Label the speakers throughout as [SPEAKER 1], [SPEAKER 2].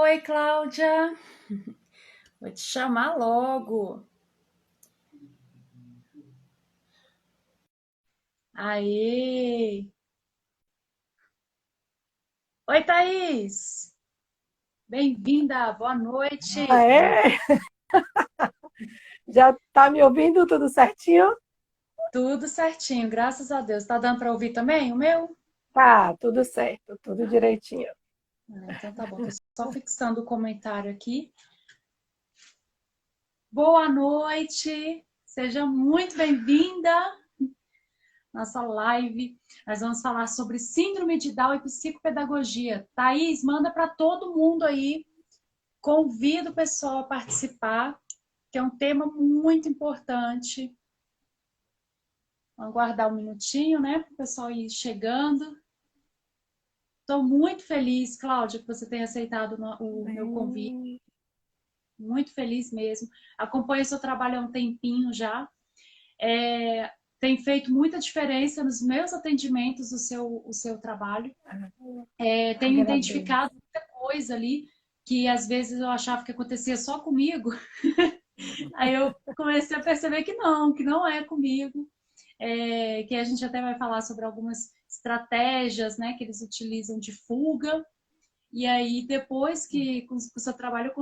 [SPEAKER 1] Oi, Cláudia. Vou te chamar logo. Aê! Oi, Thaís. Bem-vinda. Boa noite.
[SPEAKER 2] Aê! Já tá me ouvindo tudo certinho?
[SPEAKER 1] Tudo certinho, graças a Deus. Tá dando para ouvir também o meu?
[SPEAKER 2] Tá, tudo certo, tudo direitinho.
[SPEAKER 1] Então tá bom. Tô só fixando o comentário aqui. Boa noite. Seja muito bem-vinda. Nossa live. Nós vamos falar sobre síndrome de Down e psicopedagogia. Thaís, manda para todo mundo aí. Convido o pessoal a participar, que é um tema muito importante. Vamos aguardar um minutinho, né, para o pessoal ir chegando. Estou muito feliz, Cláudia, que você tenha aceitado o meu convite.
[SPEAKER 2] Bem,
[SPEAKER 1] Muito feliz mesmo. Acompanho seu trabalho há um tempinho já. Tem feito muita diferença nos meus atendimentos, o seu trabalho. Tenho
[SPEAKER 2] agradeço.
[SPEAKER 1] identificado muita coisa ali que às vezes eu achava que acontecia só comigo. Aí eu comecei a perceber que não é comigo. Que a gente até vai falar sobre algumas estratégias, né, que eles utilizam de fuga. E aí, depois que com o seu trabalho,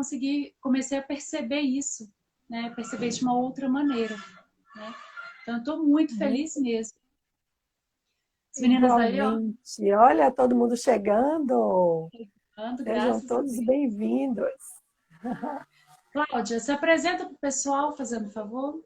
[SPEAKER 1] comecei a perceber isso, né, perceber de uma outra maneira. Né? Então, estou muito feliz
[SPEAKER 2] Muito
[SPEAKER 1] mesmo. As meninas aí, ó,
[SPEAKER 2] igualmente. Olha, todo mundo chegando.
[SPEAKER 1] ando,
[SPEAKER 2] Sejam
[SPEAKER 1] graças a
[SPEAKER 2] todos
[SPEAKER 1] Deus.
[SPEAKER 2] bem-vindos.
[SPEAKER 1] Cláudia, se apresenta para o pessoal, fazendo favor.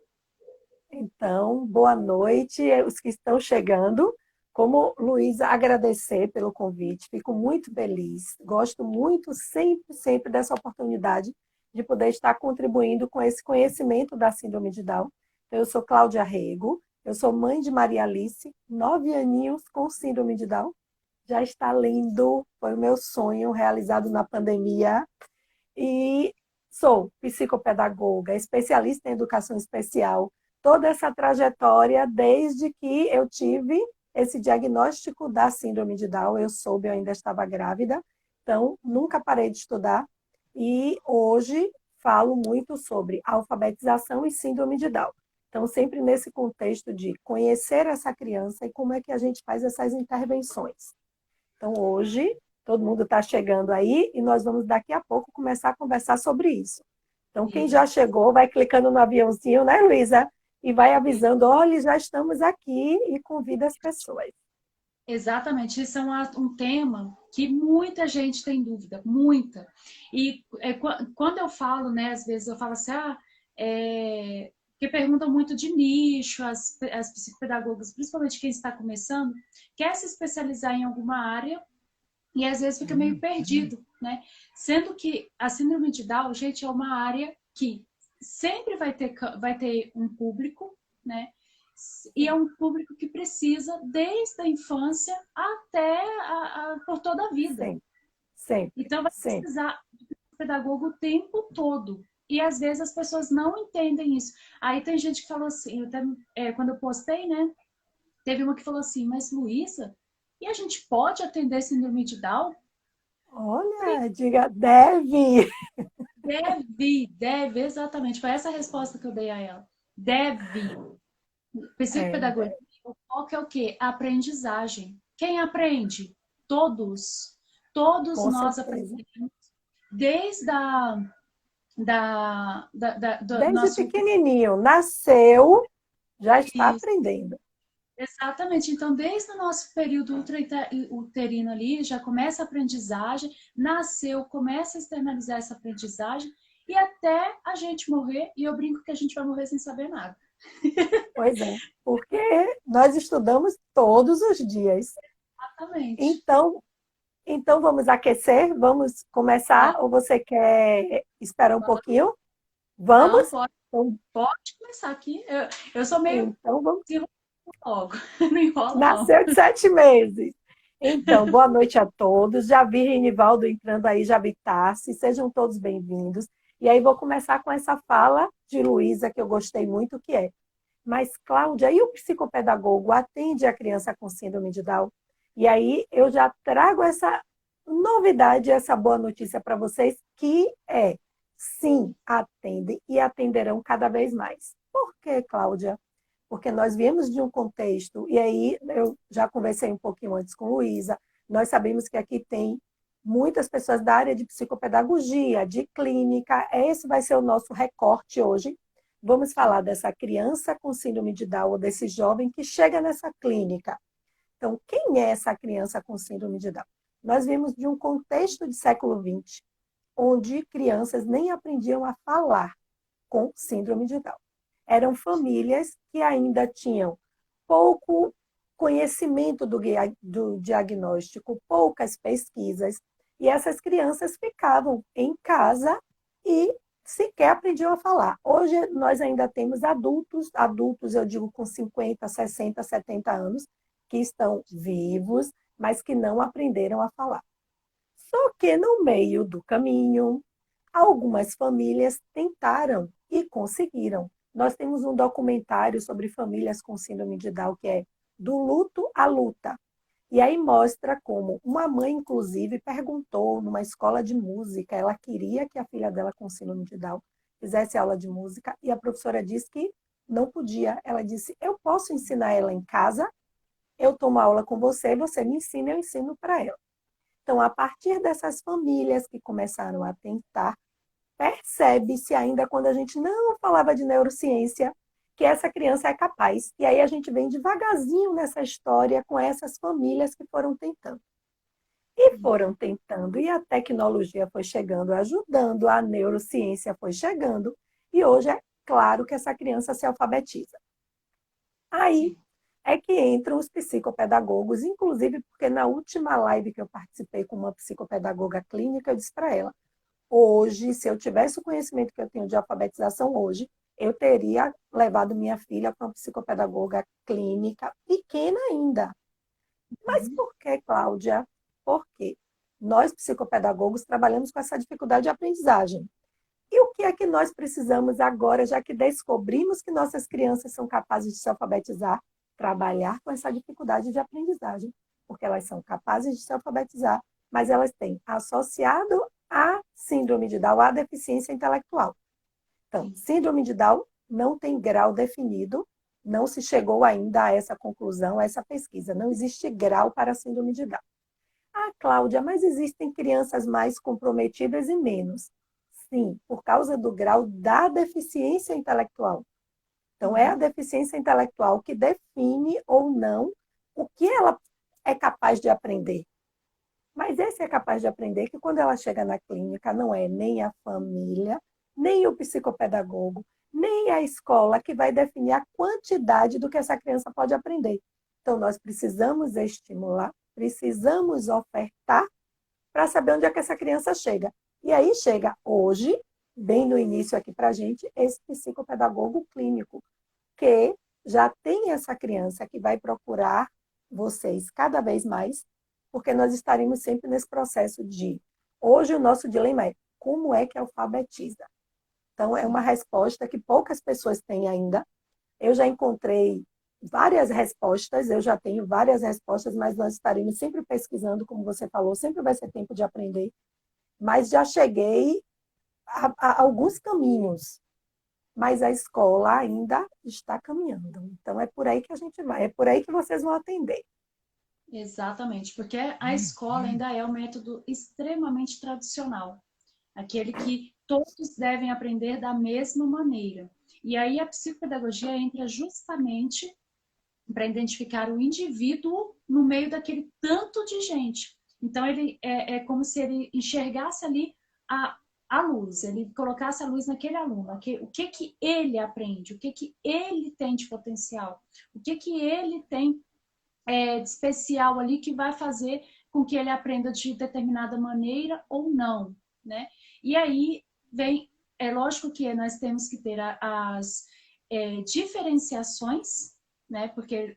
[SPEAKER 2] Então, boa noite, os que estão chegando. Como Luísa, agradecer pelo convite, fico muito feliz. Gosto muito, sempre, sempre, dessa oportunidade de poder estar contribuindo com esse conhecimento da Síndrome de Down. Eu sou Cláudia Rego, eu sou mãe de Maria Alice, 9 aninhos com Síndrome de Down. Já está lindo, foi o meu sonho realizado na pandemia. E sou psicopedagoga, especialista em educação especial, toda essa trajetória desde que eu tive esse diagnóstico da síndrome de Down, eu soube, eu ainda estava grávida, então nunca parei de estudar e hoje falo muito sobre alfabetização e síndrome de Down. Então, sempre nesse contexto de conhecer essa criança e como é que a gente faz essas intervenções. Então, hoje, todo mundo está chegando aí e nós vamos daqui a pouco começar a conversar sobre isso. Então, quem já
[SPEAKER 1] Isso.
[SPEAKER 2] chegou, vai clicando no aviãozinho, né, Luísa? E vai avisando, olha, já estamos aqui e convida as pessoas.
[SPEAKER 1] Exatamente, isso é um tema que muita gente tem dúvida, muita. E quando eu falo, né, às vezes eu falo assim, que perguntam muito de nicho, as psicopedagogas, principalmente quem está começando, quer se especializar em alguma área e às vezes fica meio perdido, né? Sendo que a síndrome de Down, gente, é uma área que sempre vai ter um público, né? E é um público que precisa desde a infância até por toda a vida.
[SPEAKER 2] Sempre, sempre,
[SPEAKER 1] Então vai
[SPEAKER 2] sempre.
[SPEAKER 1] precisar do pedagogo o tempo todo. E às vezes as pessoas não entendem isso. Aí tem gente que falou assim, quando eu postei, né? Teve uma que falou assim, mas Luísa, e a gente pode atender síndrome de Down? Falei,
[SPEAKER 2] Olha, diga, deve.
[SPEAKER 1] deve, exatamente. Foi essa a resposta que eu dei a ela. Deve. Psicopedagogia,
[SPEAKER 2] Deve.
[SPEAKER 1] o foco é o quê? A aprendizagem. Quem aprende? Todos. Todos
[SPEAKER 2] Com
[SPEAKER 1] nós
[SPEAKER 2] certeza.
[SPEAKER 1] aprendemos. Desde do
[SPEAKER 2] Desde
[SPEAKER 1] nosso.
[SPEAKER 2] pequenininho, nasceu, já está
[SPEAKER 1] Isso,
[SPEAKER 2] aprendendo.
[SPEAKER 1] exatamente. Então, desde o nosso período uterino ali, já começa a aprendizagem, nasceu, começa a externalizar essa aprendizagem, e até a gente morrer, e eu brinco que a gente vai morrer sem saber nada.
[SPEAKER 2] Pois é, porque nós estudamos todos os dias.
[SPEAKER 1] Exatamente.
[SPEAKER 2] Então, então vamos aquecer? Vamos começar?
[SPEAKER 1] Vamos,
[SPEAKER 2] Ou você quer esperar um
[SPEAKER 1] vamos.
[SPEAKER 2] pouquinho?
[SPEAKER 1] Não,
[SPEAKER 2] Vamos?
[SPEAKER 1] pode,
[SPEAKER 2] Então,
[SPEAKER 1] pode começar aqui. Eu sou meio
[SPEAKER 2] então vamos.
[SPEAKER 1] desenrolada logo, não enrola não.
[SPEAKER 2] Nasceu de 7 meses. Então, boa noite a todos. Já vi Renivaldo entrando aí, já vi Tassi. Sejam todos bem-vindos. E aí vou começar com essa fala de Luísa, que eu gostei muito, que é: mas, Cláudia, e o psicopedagogo atende a criança com síndrome de Down? E aí eu já trago essa novidade, essa boa notícia para vocês, que é, sim, atendem e atenderão cada vez mais. Por quê, Cláudia? Porque nós viemos de um contexto, e aí eu já conversei um pouquinho antes com Luísa, nós sabemos que aqui tem muitas pessoas da área de psicopedagogia, de clínica, esse vai ser o nosso recorte hoje. Vamos falar dessa criança com síndrome de Down, ou desse jovem que chega nessa clínica. Então, quem é essa criança com síndrome de Down? Nós vimos de um contexto de século XX, onde crianças nem aprendiam a falar com síndrome de Down. Eram famílias que ainda tinham pouco conhecimento do diagnóstico, poucas pesquisas, e essas crianças ficavam em casa e sequer aprendiam a falar. Hoje nós ainda temos adultos eu digo com 50, 60, 70 anos, que estão vivos, mas que não aprenderam a falar. Só que no meio do caminho, algumas famílias tentaram e conseguiram. Nós temos um documentário sobre famílias com síndrome de Down, que é Do Luto à Luta. E aí mostra como uma mãe, inclusive, perguntou numa escola de música, ela queria que a filha dela com síndrome de Down fizesse aula de música, e a professora disse que não podia. Ela disse, eu posso ensinar ela em casa, eu tomo aula com você, você me ensina, eu ensino para ela. Então, a partir dessas famílias que começaram a tentar, percebe-se ainda quando a gente não falava de neurociência, que essa criança é capaz. E aí a gente vem devagarzinho nessa história com essas famílias que foram tentando. E foram tentando, e a tecnologia foi chegando, ajudando, a neurociência foi chegando, e hoje é claro que essa criança se alfabetiza. Aí é que entram os psicopedagogos, inclusive porque na última live que eu participei com uma psicopedagoga clínica, eu disse para ela, hoje, se eu tivesse o conhecimento que eu tenho de alfabetização hoje, eu teria levado minha filha para uma psicopedagoga clínica, pequena ainda. Mas por que, Cláudia? Porque nós, psicopedagogos, trabalhamos com essa dificuldade de aprendizagem. E o que é que nós precisamos agora, já que descobrimos que nossas crianças são capazes de se alfabetizar? Trabalhar com essa dificuldade de aprendizagem, porque elas são capazes de se alfabetizar, mas elas têm associado a síndrome de Down a deficiência intelectual. Então, síndrome de Down não tem grau definido, não se chegou ainda a essa conclusão, a essa pesquisa. Não existe grau para a síndrome de Down. Ah, Cláudia, mas existem crianças mais comprometidas e menos. Sim, por causa do grau da deficiência intelectual. Então, é a deficiência intelectual que define ou não o que ela é capaz de aprender. Mas esse é capaz de aprender que quando ela chega na clínica, não é nem a família, nem o psicopedagogo, nem a escola que vai definir a quantidade do que essa criança pode aprender. Então, nós precisamos estimular, precisamos ofertar para saber onde é que essa criança chega. E aí chega hoje, bem no início aqui para a gente, esse psicopedagogo clínico, que já tem essa criança que vai procurar vocês cada vez mais, porque nós estaremos sempre nesse processo de... Hoje o nosso dilema é como é que alfabetiza? Então, é uma resposta que poucas pessoas têm ainda. Eu já encontrei várias respostas, eu já tenho várias respostas, mas nós estaremos sempre pesquisando, como você falou, sempre vai ser tempo de aprender. Mas já cheguei a alguns caminhos, mas a escola ainda está caminhando. Então, é por aí que a gente vai, é por aí que vocês vão atender.
[SPEAKER 1] Exatamente, porque a escola ainda é um método extremamente tradicional, aquele que todos devem aprender da mesma maneira. E aí a psicopedagogia entra justamente para identificar o indivíduo no meio daquele tanto de gente. Então, ele é como se ele enxergasse ali a luz, ele colocasse a luz naquele aluno, o que que ele aprende, o que que ele tem de potencial, o que que ele tem de especial ali que vai fazer com que ele aprenda de determinada maneira ou não, né? E aí vem, é lógico que nós temos que ter as diferenciações, né? Porque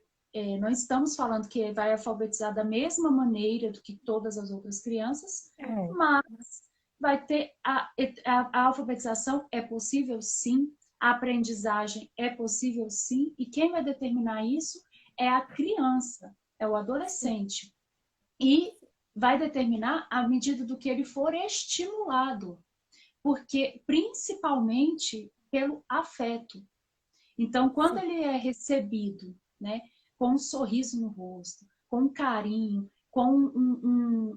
[SPEAKER 1] não estamos falando que vai alfabetizar da mesma maneira do que todas as outras crianças, mas vai ter a alfabetização é possível sim, a aprendizagem é possível sim, e quem vai determinar isso é a criança, é o adolescente. E vai determinar à medida do que ele for estimulado, porque principalmente pelo afeto. Então, quando
[SPEAKER 2] Sim.
[SPEAKER 1] ele é recebido, né, com um sorriso no rosto, com um carinho, com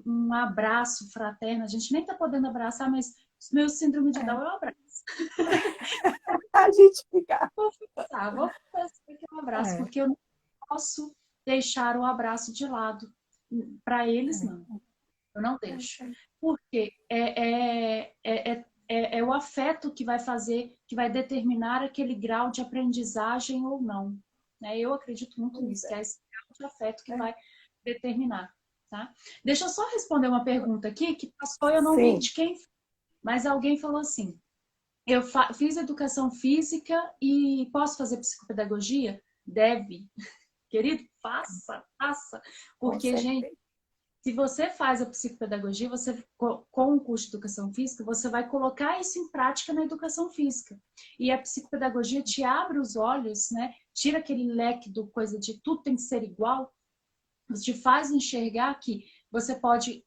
[SPEAKER 1] um abraço fraterno, a gente nem está podendo abraçar, mas o meu síndrome de Down
[SPEAKER 2] É.
[SPEAKER 1] eu abraço.
[SPEAKER 2] A gente fica.
[SPEAKER 1] Vou fazer aqui um abraço,
[SPEAKER 2] É,
[SPEAKER 1] porque eu não posso deixar o abraço de lado. Para eles, não. Eu não deixo.
[SPEAKER 2] é,
[SPEAKER 1] Porque é o afeto que vai fazer, que vai determinar aquele grau de aprendizagem ou não. Né? Eu acredito muito nisso, que é esse grau de afeto que
[SPEAKER 2] é.
[SPEAKER 1] vai determinar. Tá? Deixa eu só responder uma pergunta aqui, que passou, eu não vi
[SPEAKER 2] Sim,
[SPEAKER 1] de quem, mas alguém falou assim, eu fiz educação física e posso fazer psicopedagogia? Deve. Querido, faça, faça.
[SPEAKER 2] com
[SPEAKER 1] Porque, gente,
[SPEAKER 2] certeza.
[SPEAKER 1] se você faz a psicopedagogia, você com o curso de educação física, você vai colocar isso em prática na educação física. E a psicopedagogia te abre os olhos, né? Tira aquele leque do coisa de tudo tem que ser igual, te faz enxergar que você pode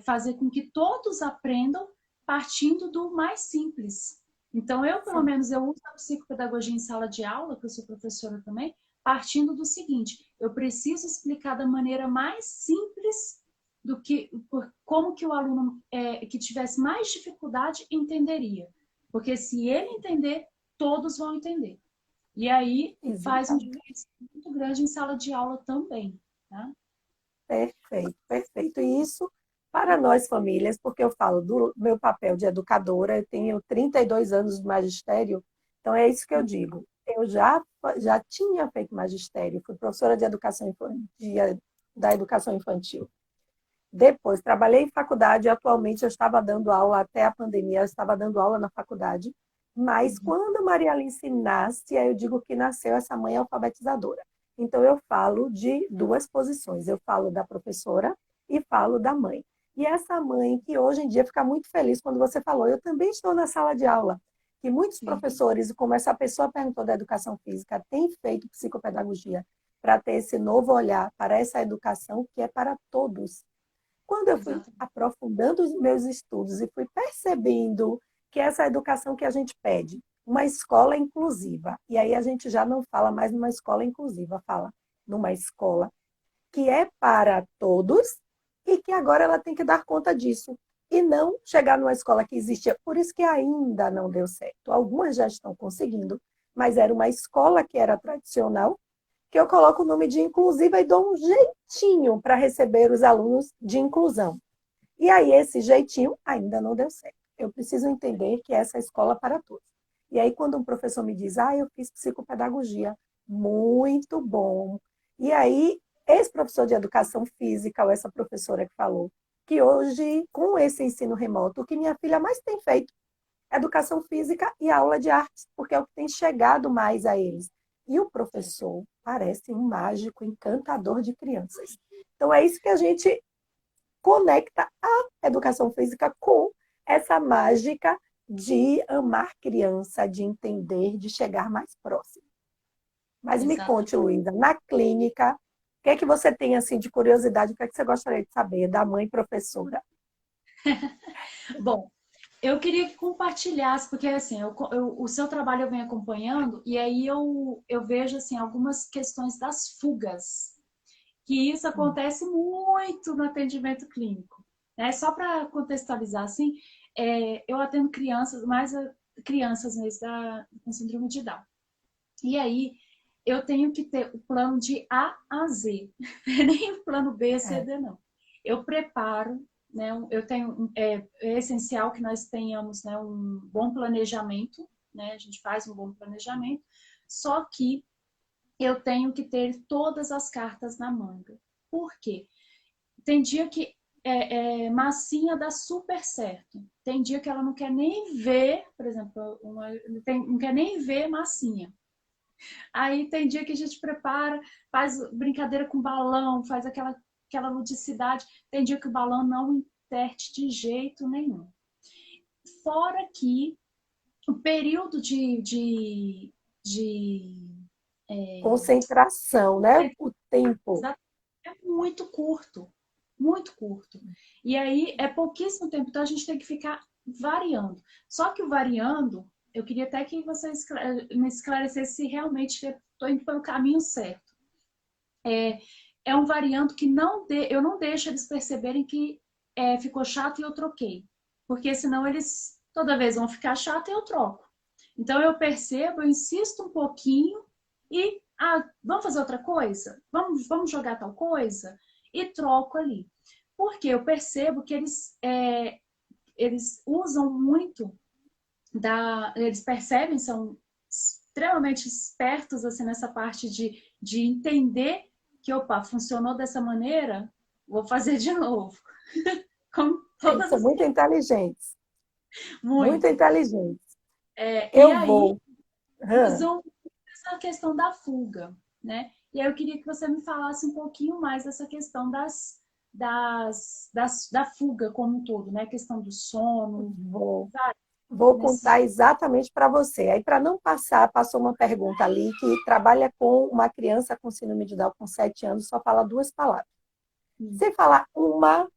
[SPEAKER 1] fazer com que todos aprendam partindo do mais simples. Então, eu, pelo
[SPEAKER 2] Sim,
[SPEAKER 1] menos, eu uso a psicopedagogia em sala de aula, que eu sou professora também, partindo do seguinte, eu preciso explicar da maneira mais simples do que como que o aluno que tivesse mais dificuldade entenderia. Porque se ele entender, todos vão entender. E aí faz um
[SPEAKER 2] exatamente.
[SPEAKER 1] diferencial muito grande em sala de aula também. Tá?
[SPEAKER 2] Perfeito, perfeito. E isso para nós famílias, porque eu falo do meu papel de educadora, eu tenho 32 anos de magistério, então é isso que eu digo. Eu já tinha feito magistério, fui professora de educação infantil, da educação infantil. Depois, trabalhei em faculdade, atualmente eu estava dando aula, até a pandemia, eu estava dando aula na faculdade, mas
[SPEAKER 1] Uhum.
[SPEAKER 2] quando a Maria Alice nasce, aí eu digo que nasceu essa mãe alfabetizadora. Então, eu falo de duas posições, eu falo da professora e falo da mãe. E essa mãe que hoje em dia fica muito feliz quando você falou, eu também estou na sala de aula, que muitos
[SPEAKER 1] Sim,
[SPEAKER 2] professores, como essa pessoa perguntou da educação física, têm feito psicopedagogia para ter esse novo olhar para essa educação que é para todos. Quando eu fui
[SPEAKER 1] exatamente.
[SPEAKER 2] aprofundando os meus estudos e fui percebendo que essa educação que a gente pede, uma escola inclusiva, e aí a gente já não fala mais numa escola inclusiva, fala numa escola que é para todos e que agora ela tem que dar conta disso. E não chegar numa escola que existia. Por isso que ainda não deu certo. Algumas já estão conseguindo, mas era uma escola que era tradicional, que eu coloco o nome de inclusiva e dou um jeitinho para receber os alunos de inclusão. E aí, esse jeitinho ainda não deu certo. Eu preciso entender que essa é a escola para todos. E aí, quando um professor me diz, eu fiz psicopedagogia, muito bom. E aí, esse professor de educação física, ou essa professora que falou, que hoje, com esse ensino remoto, o que minha filha mais tem feito é educação física e aula de artes, porque é o que tem chegado mais a eles. E o professor parece um mágico encantador de crianças. Então, é isso que a gente conecta a educação física com essa mágica de amar criança, de entender, de chegar mais próximo. Mas me
[SPEAKER 1] Exato.
[SPEAKER 2] conte, Luísa, na clínica, o que é que você tem assim de curiosidade, o que é que você gostaria de saber da mãe professora?
[SPEAKER 1] Bom, eu queria que compartilhasse, porque assim, o seu trabalho eu venho acompanhando, e aí eu vejo assim, algumas questões das fugas, que isso acontece muito no atendimento clínico. Né? Só para contextualizar, assim, eu atendo crianças, mais crianças mesmo com síndrome de Down. E aí, eu tenho que ter o plano de A a Z, nem o plano B, C,
[SPEAKER 2] É,
[SPEAKER 1] D, não. Eu preparo, né? Eu tenho, é essencial que nós tenhamos, né, um bom planejamento, né? A gente faz um bom planejamento, só que eu tenho que ter todas as cartas na manga. Por quê? Tem dia que massinha dá super certo. Tem dia que ela não quer nem ver, por exemplo, não quer nem ver massinha. Aí tem dia que a gente prepara, faz brincadeira com balão, faz aquela ludicidade. Tem dia que o balão não interte de jeito nenhum. Fora que o período de
[SPEAKER 2] concentração, né? O tempo.
[SPEAKER 1] é muito curto. muito curto. E aí é pouquíssimo tempo, então a gente tem que ficar variando. Só que o variando, eu queria até que você me esclarecesse se realmente estou indo pelo caminho certo. É um variando que eu não deixo eles perceberem que ficou chato e eu troquei. Porque senão eles toda vez vão ficar chato e eu troco. Então eu percebo, eu insisto um pouquinho e vamos fazer outra coisa? Vamos jogar tal coisa? E troco ali. Porque eu percebo que eles usam muito eles percebem, são extremamente espertos assim nessa parte de entender que, opa, funcionou dessa maneira, vou fazer de novo. Como todas
[SPEAKER 2] São
[SPEAKER 1] as
[SPEAKER 2] muito inteligentes, muito
[SPEAKER 1] muito.
[SPEAKER 2] inteligentes.
[SPEAKER 1] E
[SPEAKER 2] Eu
[SPEAKER 1] aí
[SPEAKER 2] vou. Hã?
[SPEAKER 1] usam essa questão da fuga, né? E aí eu queria que você me falasse um pouquinho mais dessa questão da fuga como um todo, né? A questão do sono,
[SPEAKER 2] Vou.
[SPEAKER 1] sabe?
[SPEAKER 2] Vou
[SPEAKER 1] Nesse...
[SPEAKER 2] contar exatamente para você. Aí, para não passar, passou uma pergunta ali que trabalha com uma criança com síndrome de Down com 7 anos, só fala duas palavras. Se falar uma,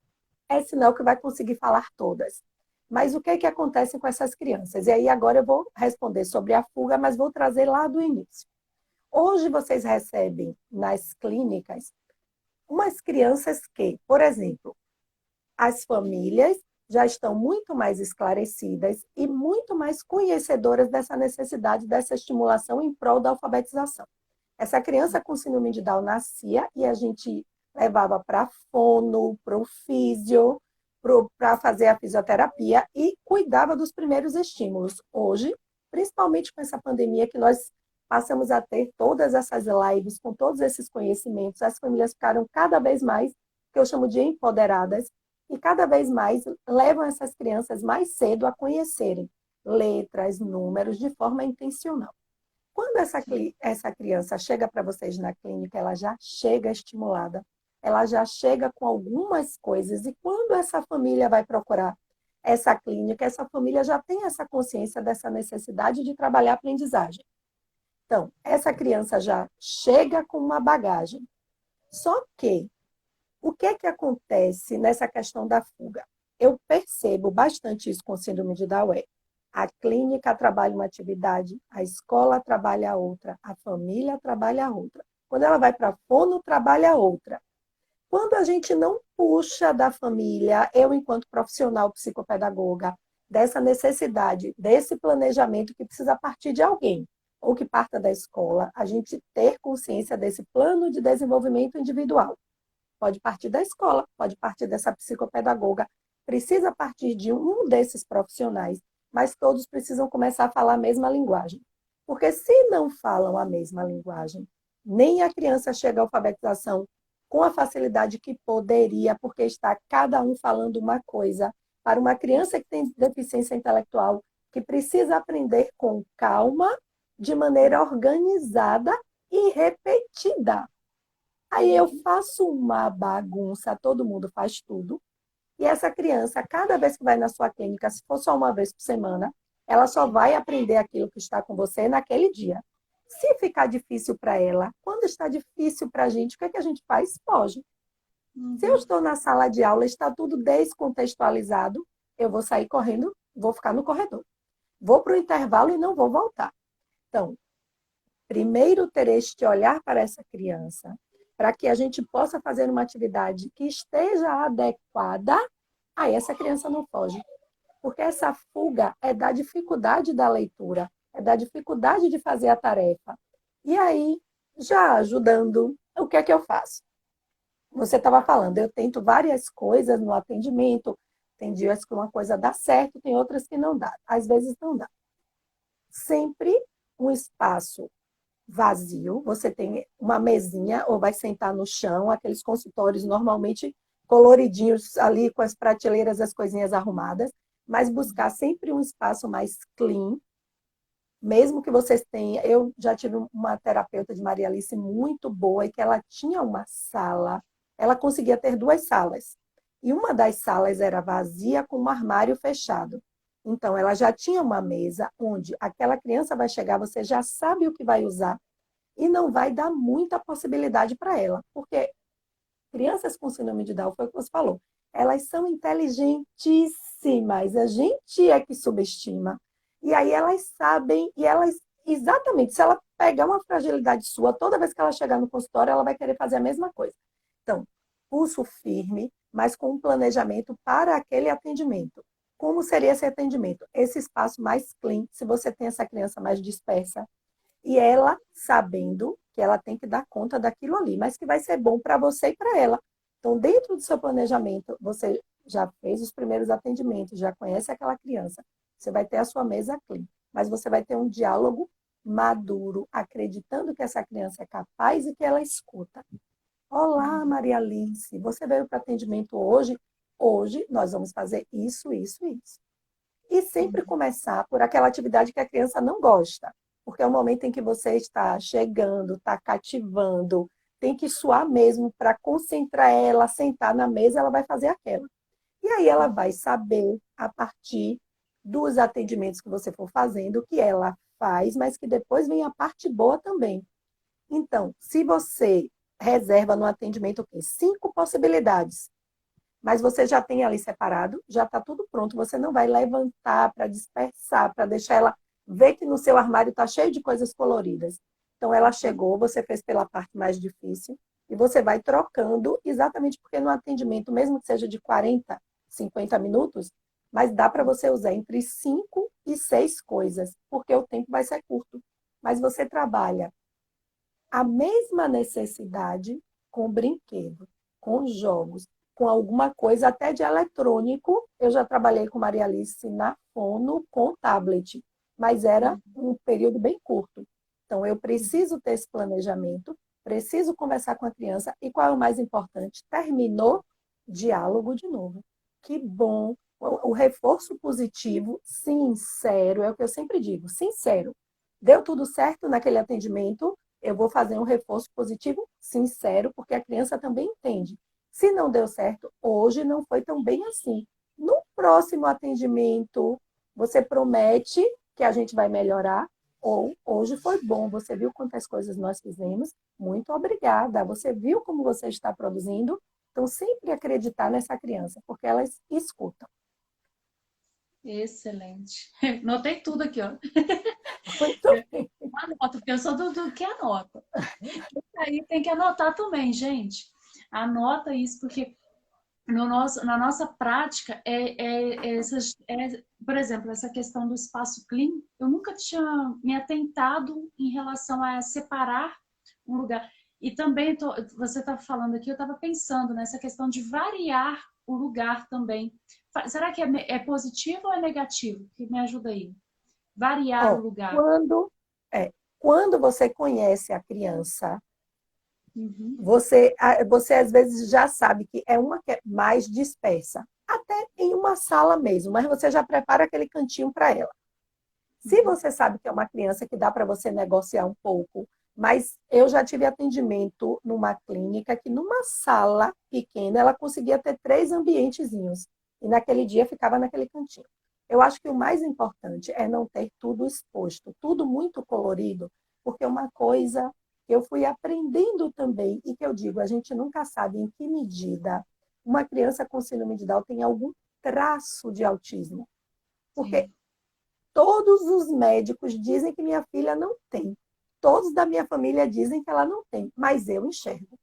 [SPEAKER 2] é sinal que vai conseguir falar todas. Mas o que é que acontece com essas crianças? E aí agora eu vou responder sobre a fuga, mas vou trazer lá do início. Hoje vocês recebem nas clínicas umas crianças que, por exemplo, as famílias já estão muito mais esclarecidas e muito mais conhecedoras dessa necessidade dessa estimulação em prol da alfabetização. Essa criança com síndrome de Down nascia e a gente levava para fono, para o físio, para fazer a fisioterapia e cuidava dos primeiros estímulos. Hoje, principalmente com essa pandemia que nós passamos a ter todas essas lives com todos esses conhecimentos, as famílias ficaram cada vez mais, que eu chamo de empoderadas, e cada vez mais levam essas crianças mais cedo a conhecerem letras, números de forma intencional. Quando essa criança chega para vocês na clínica, ela já chega estimulada, ela já chega com algumas coisas, e quando essa família vai procurar essa clínica, essa família já tem essa consciência dessa necessidade de trabalhar a aprendizagem. Então, essa criança já chega com uma bagagem. Só que o que é que acontece nessa questão da fuga? Eu percebo bastante isso com síndrome de Down. A clínica trabalha uma atividade, a escola trabalha outra, a família trabalha outra. Quando ela vai para a fono, trabalha outra. Quando a gente não puxa da família, eu enquanto profissional psicopedagoga, dessa necessidade, desse planejamento que precisa partir de alguém, ou que parta da escola, a gente ter consciência desse plano de desenvolvimento individual. Pode partir da escola, pode partir dessa psicopedagoga, precisa partir de um desses profissionais, mas todos precisam começar a falar a mesma linguagem. Porque se não falam a mesma linguagem, nem a criança chega à alfabetização com a facilidade que poderia, porque está cada um falando uma coisa. Para uma criança que tem deficiência intelectual, que precisa aprender com calma, de maneira organizada e repetida. Aí eu faço uma bagunça, todo mundo faz tudo. E essa criança, cada vez que vai na sua clínica, se for só uma vez por semana, ela só vai aprender aquilo que está com você naquele dia. Se ficar difícil para ela, quando está difícil para a gente, o que é que a gente faz? Foge. Se eu estou na sala de aula, está tudo descontextualizado, eu vou sair correndo, vou ficar no corredor. Vou para o intervalo e não vou voltar. Então, primeiro ter este olhar para essa criança, para que a gente possa fazer uma atividade que esteja adequada, aí essa criança não foge. Porque essa fuga é da dificuldade da leitura, é da dificuldade de fazer a tarefa. E aí, já ajudando, o que é que eu faço? Você estava falando, eu tento várias coisas no atendimento, tem dias que uma coisa dá certo, tem outras que não dá. Às vezes não dá. Sempre um espaço vazio, você tem uma mesinha ou vai sentar no chão, aqueles consultórios normalmente coloridinhos ali com as prateleiras, as coisinhas arrumadas, mas buscar sempre um espaço mais clean, mesmo que vocês tenham... Eu já tive uma terapeuta de Maria Alice muito boa e que ela tinha uma sala, ela conseguia ter duas salas, e uma das salas era vazia com um armário fechado. Então, ela já tinha uma mesa onde aquela criança vai chegar, você já sabe o que vai usar, e não vai dar muita possibilidade para ela. Porque Crianças com síndrome de Down, foi o que você falou, elas são inteligentíssimas, a gente é que subestima. E aí elas sabem, e elas, exatamente, se ela pegar uma fragilidade sua, toda vez que ela chegar no consultório, ela vai querer fazer a mesma coisa. Então, pulso firme, mas com um planejamento para aquele atendimento. Como seria esse atendimento? Esse espaço mais clean, se você tem essa criança mais dispersa, e ela sabendo que ela tem que dar conta daquilo ali, mas que vai ser bom para você e para ela. Então, dentro do seu planejamento, você já fez os primeiros atendimentos, já conhece aquela criança, você vai ter a sua mesa clean, mas você vai ter um diálogo maduro, acreditando que essa criança é capaz e que ela escuta. Olá, Maria Alice, você veio para atendimento hoje? Hoje nós vamos fazer isso, isso, isso. E sempre começar por aquela atividade que a criança não gosta, porque é o momento em que você está chegando, está cativando, tem que suar mesmo para concentrar ela, sentar na mesa, ela vai fazer aquela. E aí ela vai saber, a partir dos atendimentos que você for fazendo, o que ela faz, mas que depois vem a parte boa também. Então, se você reserva no atendimento o quê? 5 possibilidades. Mas você já tem ali separado, já está tudo pronto. Você não vai levantar para dispersar, para deixar ela ver que no seu armário está cheio de coisas coloridas. Então, ela chegou, você fez pela parte mais difícil, e você vai trocando, exatamente porque no atendimento, mesmo que seja de 40, 50 minutos, mas dá para você usar entre 5 e 6 coisas, porque o tempo vai ser curto. Mas você trabalha a mesma necessidade com brinquedo, com jogos, com alguma coisa até de eletrônico. Eu já trabalhei com Maria Alice na fono com tablet, mas era um período bem curto. Então, eu preciso ter esse planejamento, preciso conversar com a criança e qual é o mais importante? Terminou, diálogo de novo. Que bom! O reforço positivo, sincero, é o que eu sempre digo, sincero. Deu tudo certo naquele atendimento? Eu vou fazer um reforço positivo sincero, porque a criança também entende. Se não deu certo, hoje não foi tão bem assim. No próximo atendimento, você promete que a gente vai melhorar, ou hoje foi bom, você viu quantas coisas nós fizemos, muito obrigada. Você viu como você está produzindo? Então, sempre acreditar nessa criança, porque elas escutam.
[SPEAKER 1] Excelente. Notei tudo aqui, ó.
[SPEAKER 2] Muito bem.
[SPEAKER 1] Anoto, porque eu sou do que anota. Aí tem que anotar também, gente. Anota isso, porque no nosso, na nossa prática, por exemplo, essa questão do espaço clean, eu nunca tinha me atentado em relação a separar um lugar. E também, você está falando aqui, eu estava pensando nessa questão de variar o lugar também. Será que é positivo ou é negativo? Que me ajuda aí. Variar o
[SPEAKER 2] Ó,
[SPEAKER 1] lugar.
[SPEAKER 2] quando você conhece a criança,
[SPEAKER 1] Uhum.
[SPEAKER 2] você às vezes já sabe que é uma que é mais dispersa, até em uma sala mesmo, mas você já prepara aquele cantinho para ela. Se você sabe que é uma criança que dá para você negociar um pouco, mas eu já tive atendimento numa clínica que numa sala pequena ela conseguia ter 3 ambientezinhos e naquele dia ficava naquele cantinho. Eu acho que o mais importante é não ter tudo exposto, tudo muito colorido, porque uma coisa que eu fui aprendendo também e que eu digo, a gente nunca sabe em que medida uma criança com síndrome de Down tem algum traço de autismo. Porque
[SPEAKER 1] Sim.
[SPEAKER 2] todos os médicos dizem que minha filha não tem. Todos da minha família dizem que ela não tem, mas eu enxergo.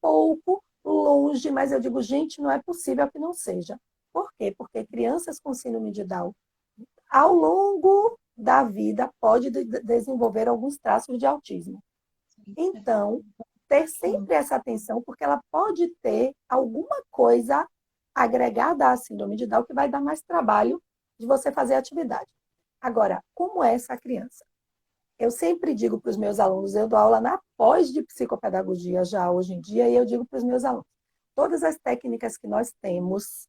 [SPEAKER 2] Pouco, longe, mas eu digo, gente, não é possível que não seja. Por quê? Porque crianças com síndrome de Down, ao longo da vida, pode desenvolver alguns traços de autismo. Então, ter sempre essa atenção, porque ela pode ter alguma coisa agregada à síndrome de Down que vai dar mais trabalho de você fazer a atividade. Agora, como é essa criança? Eu sempre digo para os meus alunos, eu dou aula na pós de psicopedagogia já hoje em dia, e eu digo para os meus alunos, todas as técnicas que nós temos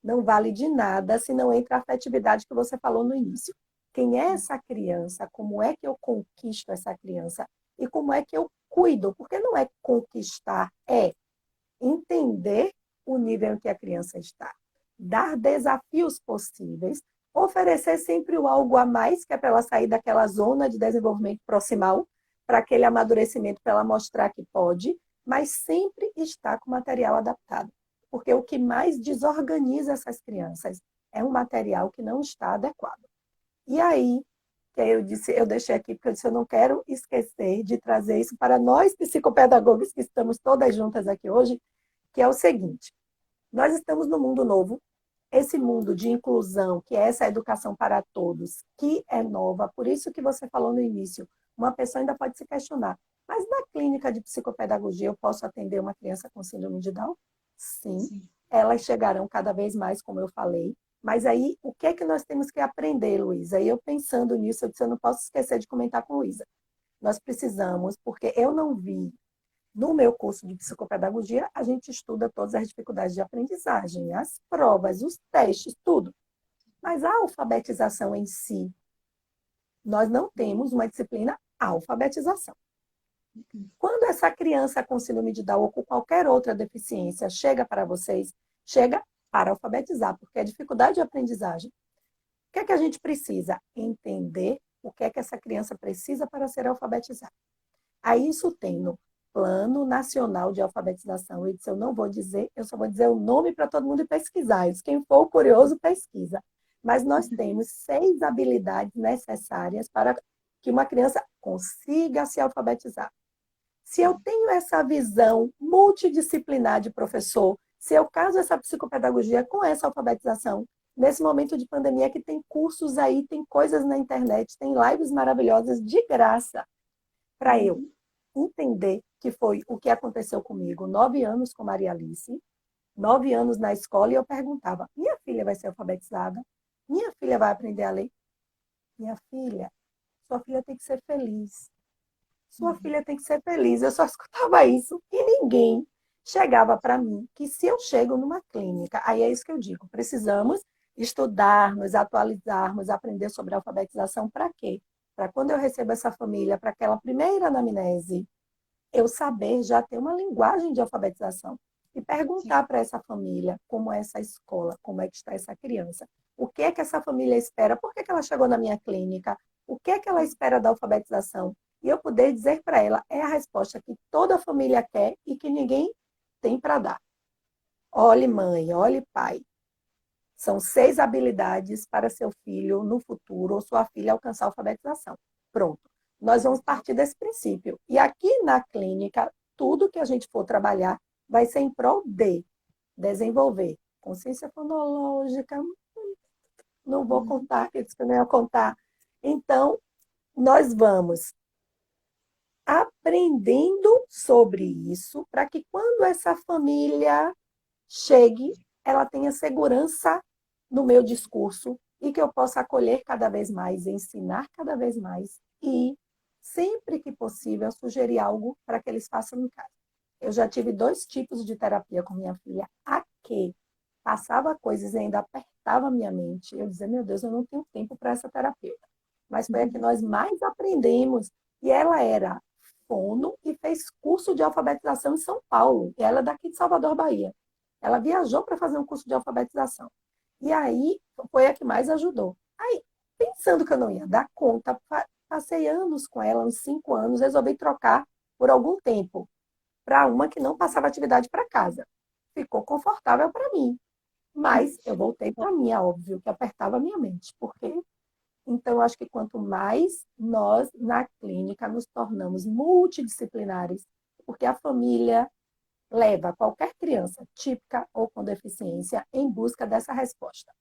[SPEAKER 2] não vale de nada se não entra a afetividade que você falou no início. Quem é essa criança? Como é que eu conquisto essa criança? E como é que eu cuido? Porque não é conquistar, é entender o nível em que a criança está, dar desafios possíveis, oferecer sempre o algo a mais, que é para ela sair daquela zona de desenvolvimento proximal, para aquele amadurecimento, para ela mostrar que pode, mas sempre está com material adaptado. Porque o que mais desorganiza essas crianças é um material que não está adequado. E aí, que eu disse, eu deixei aqui, porque eu disse, eu não quero esquecer de trazer isso para nós, psicopedagogos, que estamos todas juntas aqui hoje, que é o seguinte: nós estamos no mundo novo, esse mundo de inclusão, que é essa educação para todos, que é nova, por isso que você falou no início, uma pessoa ainda pode se questionar, mas na clínica de psicopedagogia eu posso atender uma criança com síndrome de Down? Sim,
[SPEAKER 1] Sim.
[SPEAKER 2] elas chegarão cada vez mais, como eu falei, mas aí o que é que nós temos que aprender, Luísa? E eu pensando nisso, eu disse, eu não posso esquecer de comentar com Luísa. Nós precisamos, porque eu não vi no meu curso de psicopedagogia, a gente estuda todas as dificuldades de aprendizagem, as provas, os testes, tudo. Mas a alfabetização em si, nós não temos uma disciplina alfabetização. Quando essa criança com síndrome de Down ou com qualquer outra deficiência chega para vocês, chega para alfabetizar, porque é dificuldade de aprendizagem. O que é que a gente precisa? Entender o que é que essa criança precisa para ser alfabetizada. Aí isso tem no Plano Nacional de Alfabetização. Eu disse, eu não vou dizer, eu só vou dizer o nome para todo mundo pesquisar. Isso, quem for curioso, pesquisa. Mas nós temos 6 habilidades necessárias para que uma criança consiga se alfabetizar. Se eu tenho essa visão multidisciplinar de professor, se eu caso essa psicopedagogia com essa alfabetização, nesse momento de pandemia que tem cursos aí, tem coisas na internet, tem lives maravilhosas de graça para eu entender que foi o que aconteceu comigo. 9 anos com Maria Alice, 9 anos na escola, e eu perguntava, minha filha vai ser alfabetizada? Minha filha vai aprender a ler? Minha filha, sua filha tem que ser feliz. Sua filha tem que ser feliz. Eu só escutava isso e ninguém chegava para mim que se eu chego numa clínica, aí é isso que eu digo, precisamos estudarmos, atualizarmos, aprender sobre alfabetização para quê? Para quando eu recebo essa família, para aquela primeira anamnese, eu saber já ter uma linguagem de alfabetização e perguntar para essa família como é essa escola, como é que está essa criança, o que é que essa família espera, por que que ela chegou na minha clínica, o que é que ela espera da alfabetização, e eu poder dizer para ela, é a resposta que toda família quer e que ninguém tem para dar. Olhe mãe, olhe pai, são 6 habilidades para seu filho no futuro ou sua filha alcançar a alfabetização. Pronto. Nós vamos partir desse princípio. E aqui na clínica, tudo que a gente for trabalhar vai ser em prol de desenvolver consciência fonológica. Não vou contar, que eu disse que eu não ia contar. Então, nós vamos aprendendo sobre isso para que quando essa família chegue, ela tenha segurança no meu discurso e que eu possa acolher cada vez mais, ensinar cada vez mais e, sempre que possível, sugerir algo para que eles façam em casa. Eu já tive 2 tipos de terapia com minha filha. A que passava coisas e ainda apertava minha mente. Eu dizia, meu Deus, eu não tenho tempo para essa terapeuta. Mas foi a que nós mais aprendemos. E ela era fono e fez curso de alfabetização em São Paulo. E ela é daqui de Salvador, Bahia. Ela viajou para fazer um curso de alfabetização. E aí foi a que mais ajudou. Aí, pensando que eu não ia dar conta, passei anos com ela, uns 5 anos, resolvi trocar por algum tempo para uma que não passava atividade para casa. Ficou confortável para mim. Mas eu voltei para a minha, óbvio, que apertava a minha mente. Porque então, eu acho que quanto mais nós, na clínica, nos tornamos multidisciplinares, porque a família leva qualquer criança, típica ou com deficiência, em busca dessa resposta.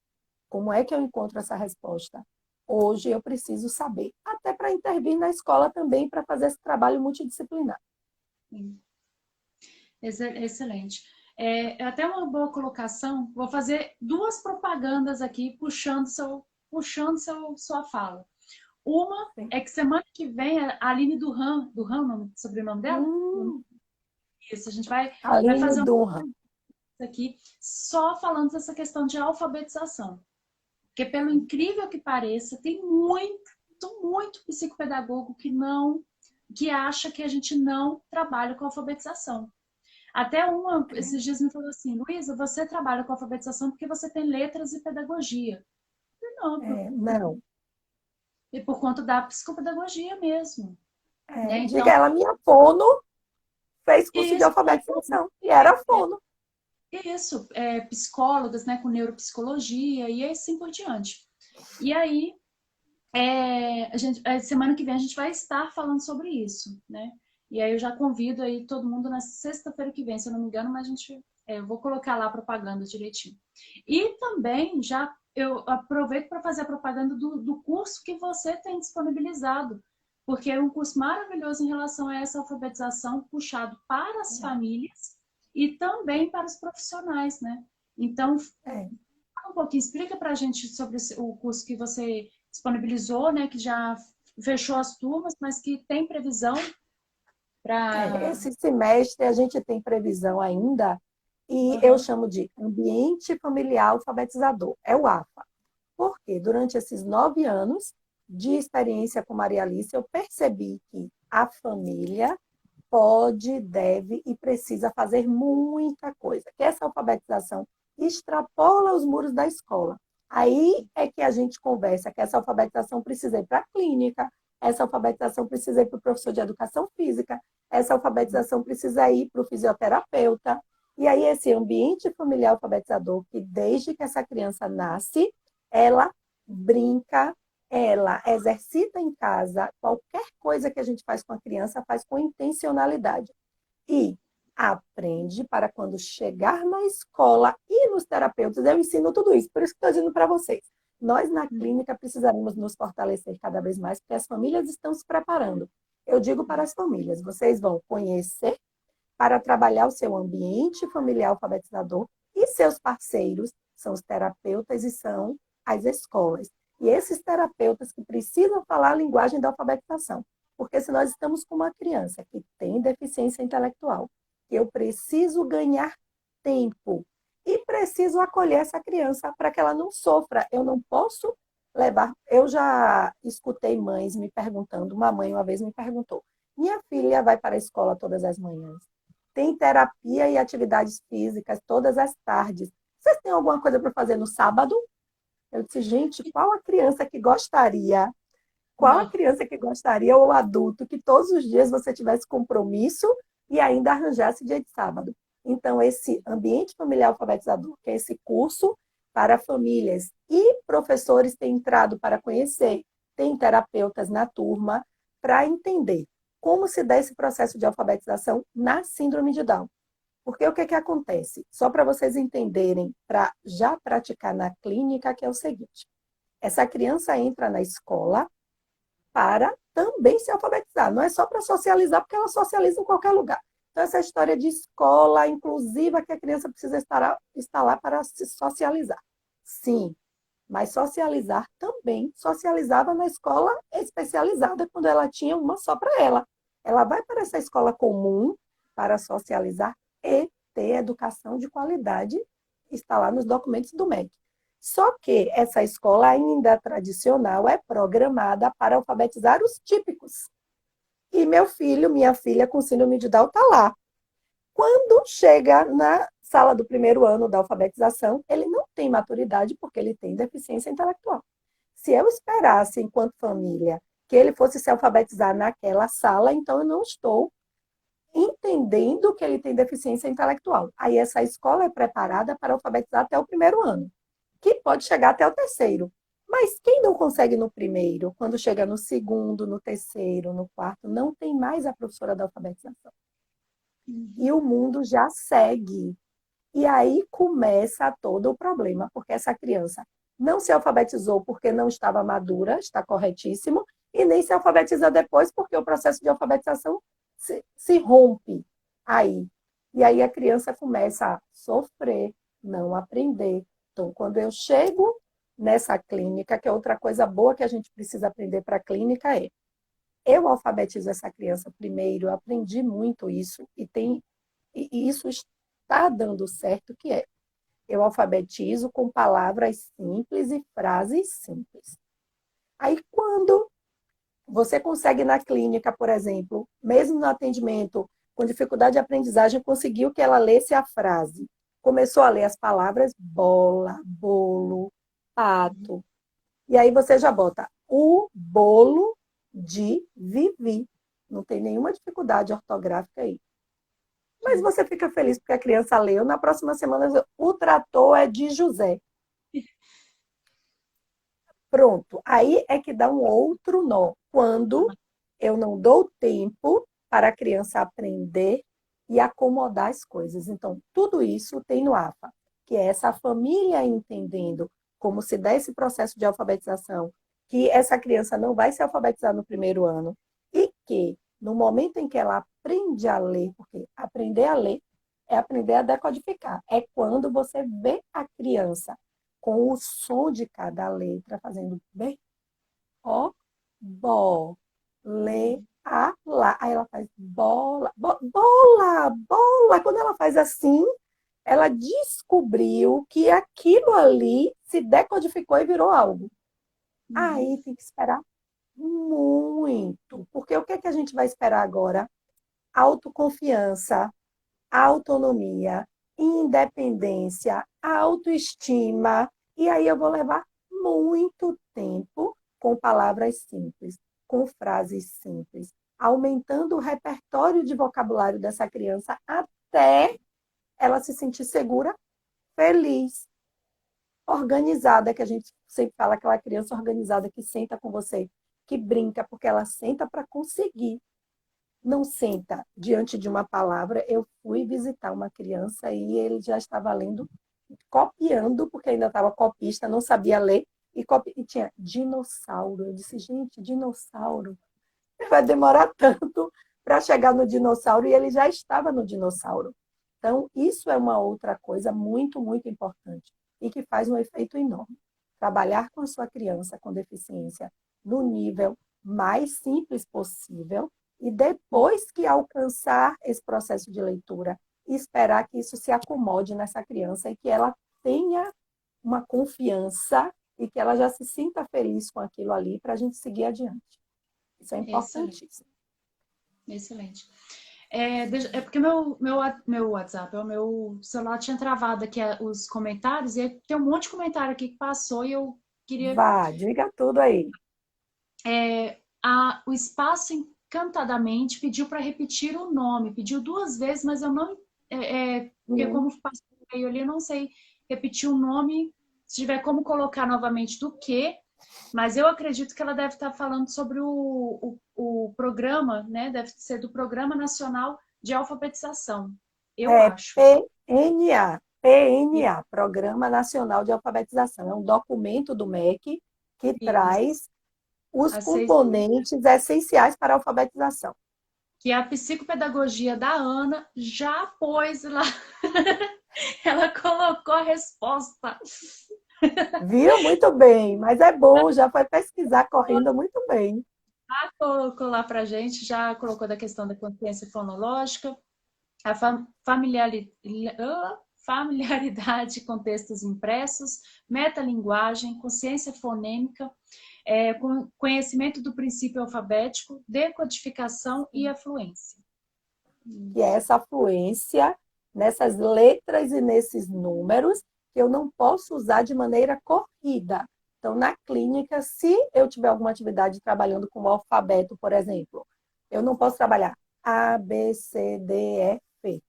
[SPEAKER 2] Como é que eu encontro essa resposta? Hoje eu preciso saber, até para intervir na escola também, para fazer esse trabalho multidisciplinar.
[SPEAKER 1] Excelente. É até uma boa colocação. Vou fazer 2 propagandas aqui, sua fala. Uma
[SPEAKER 2] Sim.
[SPEAKER 1] é que semana que vem a Aline Durham, sobrenome dela? Isso, a gente vai fazer
[SPEAKER 2] Durham.
[SPEAKER 1] aqui só falando dessa questão de alfabetização. Porque pelo incrível que pareça, tem muito psicopedagogo que acha que a gente não trabalha com alfabetização. Até esses dias me falou assim, Luísa, você trabalha com alfabetização porque você tem letras e pedagogia.
[SPEAKER 2] Não.
[SPEAKER 1] E por conta da psicopedagogia mesmo. Né? Então,
[SPEAKER 2] Diga ela, minha fono fez curso de
[SPEAKER 1] Isso,
[SPEAKER 2] alfabetização e era fono.
[SPEAKER 1] isso, psicólogas, né, com neuropsicologia e assim por diante. E aí, semana que vem a gente vai estar falando sobre isso, né? E aí eu já convido aí todo mundo na sexta-feira que vem, se eu não me engano, mas eu vou colocar lá a propaganda direitinho. E também já eu aproveito para fazer a propaganda do curso que você tem disponibilizado, porque é um curso maravilhoso em relação a essa alfabetização puxado para as famílias e também para os profissionais, né? Então,
[SPEAKER 2] É.
[SPEAKER 1] um pouquinho, explica para a gente sobre o curso que você disponibilizou, né? Que já fechou as turmas, mas que tem previsão para.
[SPEAKER 2] Esse semestre a gente tem previsão ainda, e eu
[SPEAKER 1] Uhum.
[SPEAKER 2] chamo de Ambiente Familiar Alfabetizador, é o AFA. Porque durante esses 9 anos de experiência com Maria Alice, eu percebi que a família pode, deve e precisa fazer muita coisa. Que essa alfabetização extrapola os muros da escola. Aí é que a gente conversa que essa alfabetização precisa ir para a clínica, essa alfabetização precisa ir para o professor de educação física, essa alfabetização precisa ir para o fisioterapeuta. E aí esse ambiente familiar alfabetizador, que desde que essa criança nasce, ela brinca, ela exercita em casa, qualquer coisa que a gente faz com a criança, faz com intencionalidade. E aprende para quando chegar na escola e nos terapeutas, eu ensino tudo isso. Por isso que estou dizendo para vocês. Nós, na clínica, precisamos nos fortalecer cada vez mais, porque as famílias estão se preparando. Eu digo para as famílias, vocês vão conhecer para trabalhar o seu ambiente familiar alfabetizador e seus parceiros são os terapeutas e são as escolas. E esses terapeutas que precisam falar a linguagem da alfabetização. Porque se nós estamos com uma criança que tem deficiência intelectual, eu preciso ganhar tempo e preciso acolher essa criança para que ela não sofra. Eu não posso levar. Eu já escutei mães me perguntando, uma mãe uma vez me perguntou: minha filha vai para a escola todas as manhãs, tem terapia e atividades físicas todas as tardes. Vocês têm alguma coisa para fazer no sábado? Eu disse, gente, qual a
[SPEAKER 1] Não.
[SPEAKER 2] criança que gostaria, ou adulto, que todos os dias você tivesse compromisso e ainda arranjasse dia de sábado? Então, esse ambiente familiar alfabetizador, que é esse curso para famílias e professores têm entrado para conhecer, tem terapeutas na turma, para entender como se dá esse processo de alfabetização na síndrome de Down. Porque o que, que acontece? Só para vocês entenderem, para já praticar na clínica, que é o seguinte: essa criança entra na escola para também se alfabetizar. Não é só para socializar, porque ela socializa em qualquer lugar. Então, essa história de escola inclusiva que a criança precisa estar lá para se socializar. Sim, mas socializar também socializava na escola especializada, quando ela tinha uma só para ela. Ela vai para essa escola comum para socializar e ter educação de qualidade, está lá nos documentos do MEC. Só que essa escola ainda tradicional é programada para alfabetizar os típicos. E meu filho, minha filha com síndrome de Down está lá. Quando chega na sala do primeiro ano da alfabetização, ele não tem maturidade porque ele tem deficiência intelectual. Se eu esperasse, enquanto família, que ele fosse se alfabetizar naquela sala, então eu não estou entendendo que ele tem deficiência intelectual. Aí essa escola é preparada para alfabetizar até o primeiro ano, que pode chegar até o terceiro. Mas quem não consegue no primeiro, quando chega no segundo, no terceiro, no quarto, não tem mais a professora da alfabetização. E
[SPEAKER 1] Uhum.
[SPEAKER 2] o mundo já segue. E aí começa todo o problema, porque essa criança não se alfabetizou porque não estava madura, está corretíssimo, e nem se alfabetiza depois porque o processo de alfabetização se rompe aí. E aí a criança começa a sofrer, não aprender. Então, quando eu chego nessa clínica, que é outra coisa boa que a gente precisa aprender para a clínica é, eu alfabetizo essa criança primeiro, eu aprendi muito isso, e isso está dando certo, que é, eu alfabetizo com palavras simples e frases simples. Aí, quando você consegue na clínica, por exemplo, mesmo no atendimento, com dificuldade de aprendizagem, conseguiu que ela lesse a frase. Começou a ler as palavras bola, bolo, pato. E aí você já bota o bolo de Vivi. Não tem nenhuma dificuldade ortográfica aí. Mas você fica feliz porque a criança leu. Na próxima semana, o trator é de José. Pronto. Aí é que dá um outro nó. Quando eu não dou tempo para a criança aprender e acomodar as coisas. Então, tudo isso tem no AFA, que é essa família entendendo como se dá esse processo de alfabetização, que essa criança não vai se alfabetizar no primeiro ano e que, no momento em que ela aprende a ler, porque aprender a ler é aprender a decodificar, é quando você vê a criança com o som de cada letra fazendo bem, ó, bo, le, a, lá. Aí ela faz bola, bola, bola. Quando ela faz assim, ela descobriu que aquilo ali se decodificou e virou algo. Aí tem que esperar muito. Porque o que é que a gente vai esperar agora? Autoconfiança, autonomia, independência, autoestima. E aí eu vou levar muito tempo com palavras simples, com frases simples, aumentando o repertório de vocabulário dessa criança até ela se sentir segura, feliz, organizada, que a gente sempre fala, aquela criança organizada que senta com você, que brinca, porque ela senta para conseguir. Não senta diante de uma palavra. Eu fui visitar uma criança e ele já estava lendo, copiando, porque ainda estava copista, não sabia ler, e tinha dinossauro. Eu disse, gente, dinossauro. Vai demorar tanto para chegar no dinossauro, e ele já estava no dinossauro. Então, isso é uma outra coisa muito, muito importante e que faz um efeito enorme. Trabalhar com a sua criança com deficiência no nível mais simples possível e depois que alcançar esse processo de leitura, esperar que isso se acomode nessa criança e que ela tenha uma confiança e que ela já se sinta feliz com aquilo ali para a gente seguir adiante. Isso é
[SPEAKER 1] Excelente.
[SPEAKER 2] importantíssimo.
[SPEAKER 1] Excelente. É porque meu WhatsApp, o meu celular tinha travado aqui os comentários, e tem um monte de comentário aqui que passou e eu queria.
[SPEAKER 2] Vá, diga tudo aí.
[SPEAKER 1] O Espaço Encantadamente pediu para repetir o nome, pediu 2 vezes, mas eu não. Porque
[SPEAKER 2] Hum.
[SPEAKER 1] como passou o e-mail ali, eu não sei repetir o nome, se tiver como colocar novamente do que, mas eu acredito que ela deve estar falando sobre o programa, né? Deve ser do Programa Nacional de Alfabetização, eu
[SPEAKER 2] É
[SPEAKER 1] acho.
[SPEAKER 2] PNA, Programa Nacional de Alfabetização. É um documento do MEC que
[SPEAKER 1] Isso.
[SPEAKER 2] traz os
[SPEAKER 1] A seis-
[SPEAKER 2] componentes essenciais para a alfabetização.
[SPEAKER 1] Que a psicopedagogia da Ana já pôs lá. Ela colocou a resposta.
[SPEAKER 2] Viu? Muito bem, mas é bom, já foi pesquisar correndo muito bem.
[SPEAKER 1] Já colocou lá para gente, já colocou da questão da consciência fonológica, a familiaridade com textos impressos, metalinguagem, consciência fonêmica, conhecimento do princípio alfabético, decodificação e afluência.
[SPEAKER 2] Que é essa fluência nessas letras e nesses números que eu não posso usar de maneira corrida. Então, na clínica, se eu tiver alguma atividade trabalhando com o alfabeto, por exemplo, eu não posso trabalhar A, B, C, D, E, F,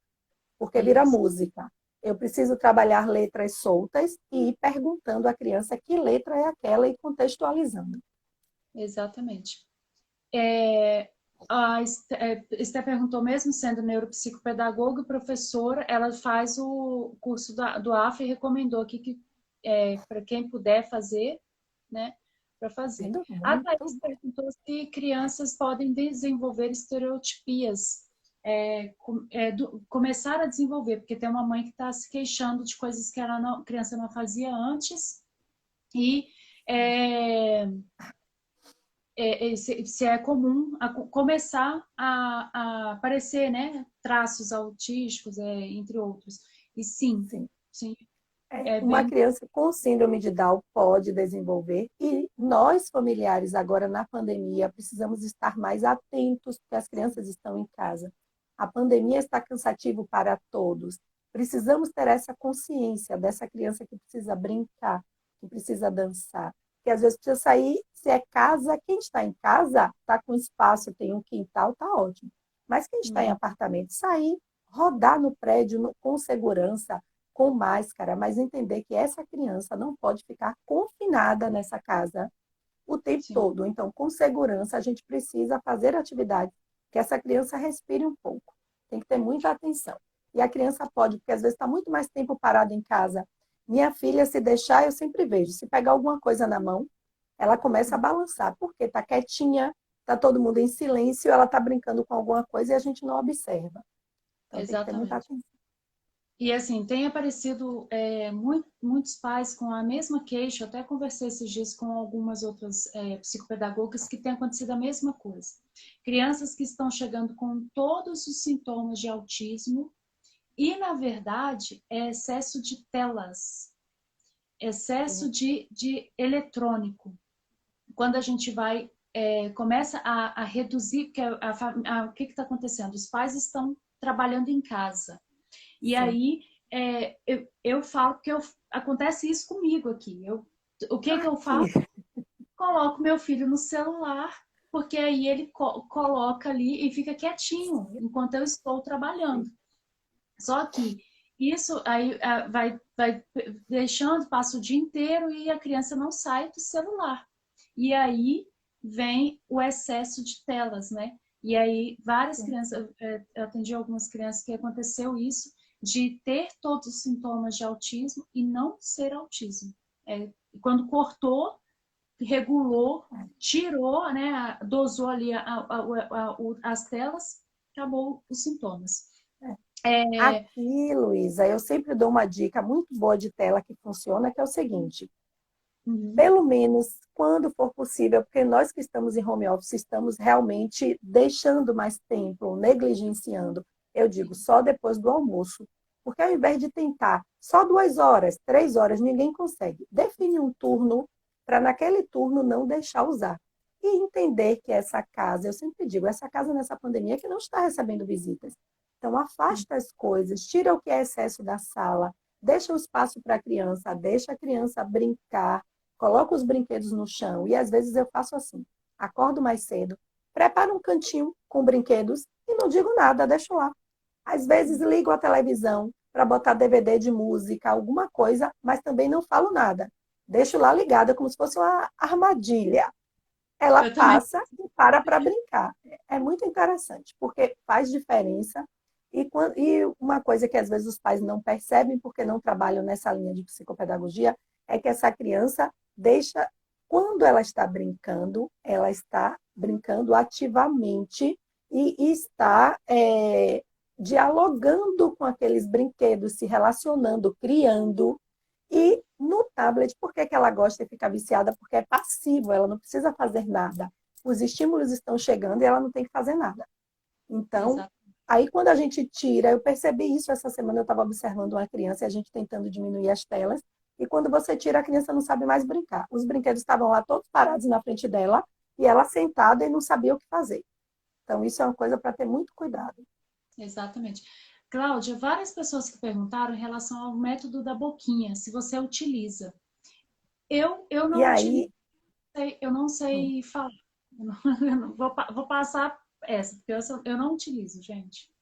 [SPEAKER 2] porque vira
[SPEAKER 1] Isso,
[SPEAKER 2] música. Eu preciso trabalhar letras soltas e ir perguntando à criança que letra é aquela e contextualizando.
[SPEAKER 1] exatamente. A Esté perguntou, mesmo sendo neuropsicopedagoga e professora, ela faz o curso do AFA e recomendou aqui que para quem puder fazer, né, para fazer.
[SPEAKER 2] Entendo
[SPEAKER 1] A
[SPEAKER 2] muito
[SPEAKER 1] Thaís perguntou se crianças podem desenvolver estereotipias, começar a desenvolver, porque tem uma mãe que está se queixando de coisas que a criança não fazia antes e se é comum começar a aparecer, né, traços autísticos, entre outros. E sim,
[SPEAKER 2] sim.
[SPEAKER 1] sim,
[SPEAKER 2] É,
[SPEAKER 1] é
[SPEAKER 2] uma
[SPEAKER 1] bem.
[SPEAKER 2] criança com síndrome de Down pode desenvolver e nós, familiares, agora na pandemia, precisamos estar mais atentos, porque as crianças estão em casa. A pandemia está cansativo para todos. Precisamos ter essa consciência dessa criança que precisa brincar, que precisa dançar, que às vezes precisa sair. Se é casa, quem está em casa está com espaço, tem um quintal, está ótimo. Mas quem está em apartamento, sair, rodar no prédio com segurança, com máscara, mas entender que essa criança não pode ficar confinada nessa casa o tempo
[SPEAKER 1] Sim,
[SPEAKER 2] todo. Então, com segurança, a gente precisa fazer atividade que essa criança respire um pouco. Tem que ter muita atenção. E a criança pode, porque às vezes está muito mais tempo parada em casa. Minha filha, se deixar, eu sempre vejo. Se pegar alguma coisa na mão, ela começa a balançar, porque está quietinha, está todo mundo em silêncio, ela está brincando com alguma coisa e a gente não observa. Então, tem que ter muita
[SPEAKER 1] exatamente.
[SPEAKER 2] atenção.
[SPEAKER 1] E assim, tem aparecido muitos pais com a mesma queixa, eu até conversei esses dias com algumas outras psicopedagogas que tem acontecido a mesma coisa. Crianças que estão chegando com todos os sintomas de autismo e, na verdade, é excesso de telas, excesso de eletrônico. Quando a gente vai, começa a reduzir, porque o que está acontecendo? Os pais estão trabalhando em casa. E
[SPEAKER 2] Sim.
[SPEAKER 1] aí eu falo que acontece isso comigo aqui. O que que eu faço?
[SPEAKER 2] Aqui.
[SPEAKER 1] Coloco meu filho no celular, porque aí ele coloca ali e fica quietinho
[SPEAKER 2] Sim.
[SPEAKER 1] enquanto eu estou trabalhando. Só que isso aí vai deixando, passa o dia inteiro e a criança não sai do celular. E aí vem o excesso de telas, né? E aí várias
[SPEAKER 2] Sim.
[SPEAKER 1] crianças, eu atendi algumas crianças que aconteceu isso, de ter todos os sintomas de autismo e não ser autismo. Quando cortou, regulou, tirou, né, dosou ali as telas, acabou os sintomas. É,
[SPEAKER 2] Aqui, Luísa, eu sempre dou uma dica muito boa de tela que funciona, que é o seguinte:
[SPEAKER 1] uhum,
[SPEAKER 2] pelo menos quando for possível, porque nós que estamos em home office estamos realmente deixando mais tempo, negligenciando. Eu digo só depois do almoço, porque ao invés de tentar só 2 horas, 3 horas, ninguém consegue. Define um turno para naquele turno não deixar usar. E entender que essa casa, eu sempre digo, essa casa nessa pandemia que não está recebendo visitas. Então, afasta as coisas, tira o que é excesso da sala, deixa o espaço para a criança, deixa a criança brincar, coloco os brinquedos no chão e às vezes eu faço assim: acordo mais cedo, preparo um cantinho com brinquedos e não digo nada, deixo lá. Às vezes ligo a televisão para botar DVD de música, alguma coisa, mas também não falo nada. Deixo lá ligada como se fosse uma armadilha. Ela
[SPEAKER 1] eu também.
[SPEAKER 2] passa e para brincar. É muito interessante, porque faz diferença. E uma coisa que às vezes os pais não percebem, porque não trabalham nessa linha de psicopedagogia, é que essa criança deixa, quando ela está brincando ativamente e está dialogando com aqueles brinquedos, se relacionando, criando. E no tablet, por que que ela gosta de ficar viciada? Porque é passivo, ela não precisa fazer nada. Os estímulos estão chegando e ela não tem que fazer nada. Então,
[SPEAKER 1] Exato.
[SPEAKER 2] aí quando a gente tira, eu percebi isso essa semana, eu estava observando uma criança e a gente tentando diminuir as telas, e quando você tira, a criança não sabe mais brincar. Os brinquedos estavam lá todos parados na frente dela, e ela sentada e não sabia o que fazer. Então, isso é uma coisa para ter muito cuidado.
[SPEAKER 1] Exatamente. Cláudia, várias pessoas que perguntaram em relação ao método da boquinha, se você utiliza. Eu
[SPEAKER 2] E
[SPEAKER 1] não utilizo,
[SPEAKER 2] aí,
[SPEAKER 1] eu não sei falar. Vou passar essa, porque eu não utilizo, gente.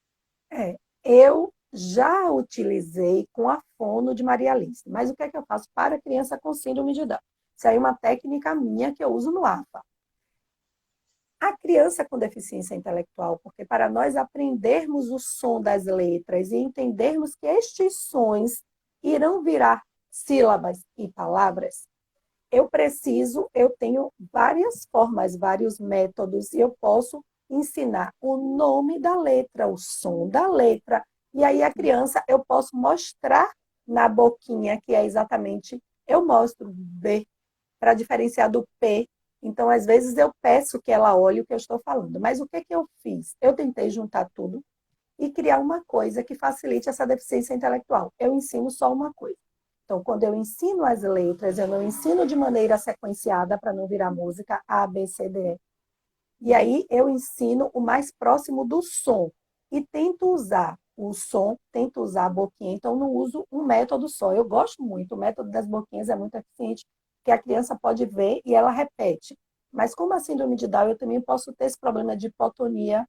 [SPEAKER 2] eu já utilizei com a fono de Maria Alice, mas o que é que eu faço para criança com síndrome de Down? Isso aí é uma técnica minha que eu uso no APA. A criança com deficiência intelectual, porque para nós aprendermos o som das letras e entendermos que estes sons irão virar sílabas e palavras, eu tenho várias formas, vários métodos, e eu posso ensinar o nome da letra, o som da letra, e aí a criança, eu posso mostrar na boquinha, que é exatamente, eu mostro B, para diferenciar do P. Então, às vezes, eu peço que ela olhe o que eu estou falando. Mas o que que eu fiz? Eu tentei juntar tudo e criar uma coisa que facilite essa deficiência intelectual. Eu ensino só uma coisa. Então, quando eu ensino as letras, eu não ensino de maneira sequenciada para não virar música A, B, C, D, E. E aí eu ensino o mais próximo do som e tento usar o som, tento usar a boquinha. Então, não uso um método só. Eu gosto muito, o método das boquinhas é muito eficiente, que a criança pode ver e ela repete. Mas como a síndrome de Down, eu também posso ter esse problema de hipotonia.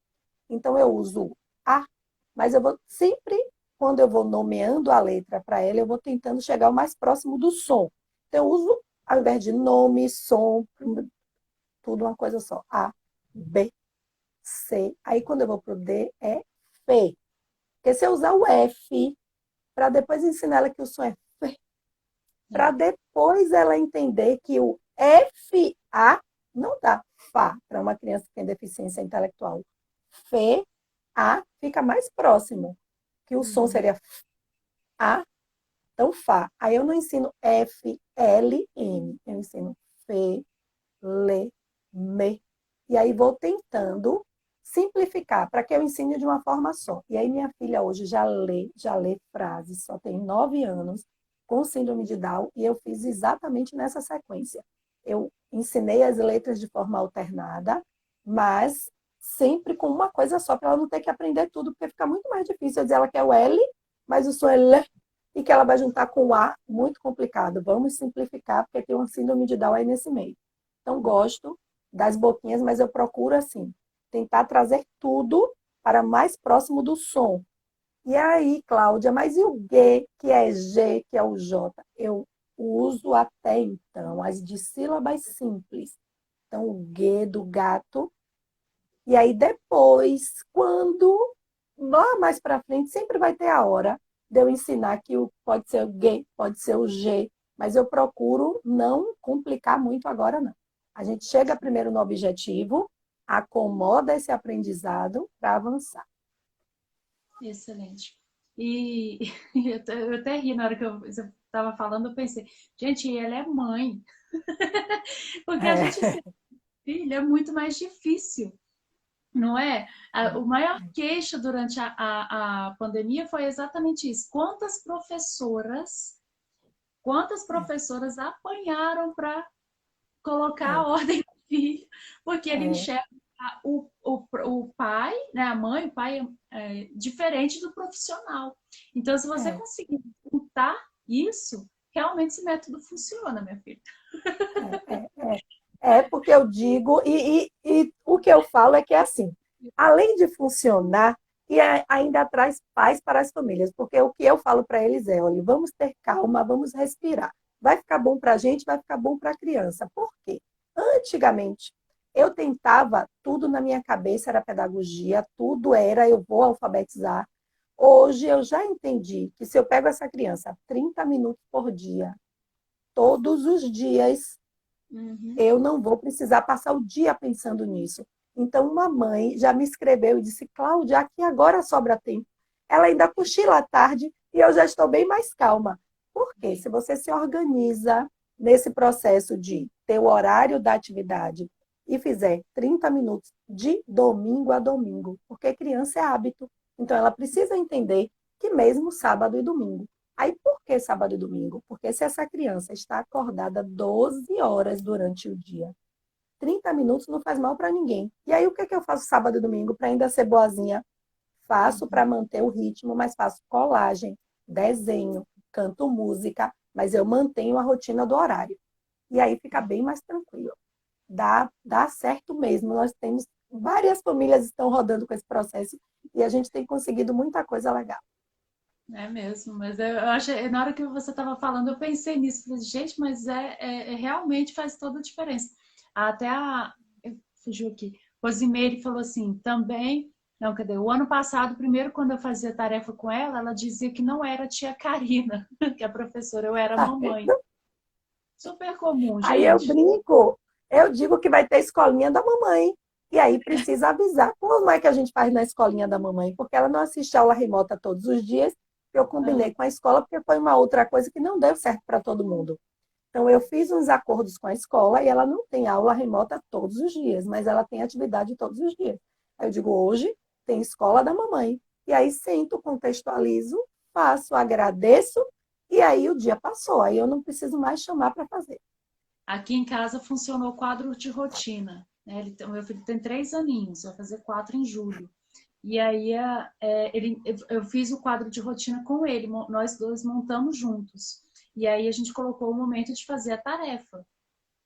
[SPEAKER 2] Então, eu uso A, Mas eu vou sempre, quando eu vou nomeando a letra para ela, eu vou tentando chegar o mais próximo do som. Então, eu uso, ao invés de nome, som, tudo uma coisa só. A, B, C. Aí, quando eu vou para o D, é Fê. Porque se eu usar o F, para depois ensinar ela que o som é Fê, para
[SPEAKER 1] É.
[SPEAKER 2] depois ela entender que o F-A não dá Fá para uma criança que tem deficiência intelectual. Fê, A fica mais próximo, que o som
[SPEAKER 1] Uhum.
[SPEAKER 2] seria A, então Fá. Aí eu não ensino F, L, M. Eu ensino Fê, Lê, Me. E aí vou tentando simplificar para que eu ensine de uma forma só. E aí minha filha hoje já lê frases, só tem 9 anos, com síndrome de Down, e eu fiz exatamente nessa sequência. Eu ensinei as letras de forma alternada, mas sempre com uma coisa só, para ela não ter que aprender tudo, porque fica muito mais difícil. Eu dizer ela quer o L, mas o som é L, e que ela vai juntar com o A, muito complicado. Vamos simplificar, porque tem uma síndrome de Down aí nesse meio. Então, gosto das boquinhas, mas eu procuro, assim, tentar trazer tudo para mais próximo do som. E aí, Cláudia, mas e o G, que é G, que é o J? Eu uso até então as dissílabas simples. Então, o G do gato. E aí, depois, quando lá mais para frente, sempre vai ter a hora de eu ensinar que pode ser o G, pode ser o G, mas eu procuro não complicar muito agora, não. A gente chega primeiro no objetivo, acomoda esse aprendizado para avançar.
[SPEAKER 1] Excelente. E eu até ri na hora que você estava falando, eu pensei, gente, ela é mãe. Porque a gente
[SPEAKER 2] É,
[SPEAKER 1] ser filho é muito mais difícil, não é? O maior queixo durante a pandemia foi exatamente isso. Quantas professoras apanharam para colocar a
[SPEAKER 2] é,
[SPEAKER 1] ordem no filho, porque ele
[SPEAKER 2] é,
[SPEAKER 1] enxerga o pai, né, a mãe, o pai diferente do profissional. Então, se você
[SPEAKER 2] é,
[SPEAKER 1] conseguir juntar isso, realmente esse método funciona, minha filha.
[SPEAKER 2] é porque eu digo, e o que eu falo é que é assim, além de funcionar, e ainda traz paz para as famílias, porque o que eu falo para eles é, olha, vamos ter calma, vamos respirar. Vai ficar bom para a gente, vai ficar bom para a criança. Por quê? Antigamente, eu tentava, tudo na minha cabeça era pedagogia, tudo era eu vou alfabetizar. Hoje eu já entendi que se eu pego essa criança 30 minutos por dia, todos os dias,
[SPEAKER 1] Uhum.
[SPEAKER 2] eu não vou precisar passar o dia pensando nisso. Então, uma mãe já me escreveu e disse, Cláudia, aqui agora sobra tempo. Ela ainda cochila à tarde e eu já estou bem mais calma. Por quê? Se você se organiza nesse processo de ter o horário da atividade e fizer 30 minutos de domingo a domingo, porque criança é hábito. Então, ela precisa entender que mesmo sábado e domingo. Aí, por que sábado e domingo? Porque se essa criança está acordada 12 horas durante o dia, 30 minutos não faz mal para ninguém. E aí, o que, que eu faço sábado e domingo para ainda ser boazinha? Faço para manter o ritmo, mas faço colagem, desenho, canto música, mas eu mantenho a rotina do horário. E aí fica bem mais tranquilo. Dá certo mesmo. Nós temos várias famílias estão rodando com esse processo e a gente tem conseguido muita coisa legal.
[SPEAKER 1] É mesmo, mas eu achei, na hora que você estava falando, eu pensei nisso. Falei, gente, mas realmente faz toda a diferença. Até fugiu aqui, Rosimeire falou assim, também, não, cadê? O ano passado, primeiro, quando eu fazia tarefa com ela, ela dizia que não era tia Karina, que é a professora, eu era mamãe. Super comum,
[SPEAKER 2] Aí eu
[SPEAKER 1] gente.
[SPEAKER 2] brinco, eu digo que vai ter escolinha da mamãe. E aí precisa avisar como é que a gente faz na escolinha da mamãe, porque ela não assiste aula remota todos os dias. Eu combinei
[SPEAKER 1] Aham.
[SPEAKER 2] com a escola porque foi uma outra coisa que não deu certo para todo mundo. Então eu fiz uns acordos com a escola e ela não tem aula remota todos os dias, mas ela tem atividade todos os dias. Aí eu digo, hoje tem escola da mamãe. E aí sento, contextualizo, faço, agradeço, e aí o dia passou. Aí eu não preciso mais chamar para fazer.
[SPEAKER 1] Aqui em casa funcionou o quadro de rotina. Né? O meu filho tem 3 aninhos, vai fazer 4 em julho. E aí eu fiz o quadro de rotina com ele, nós dois montamos juntos. E aí a gente colocou o momento de fazer a tarefa.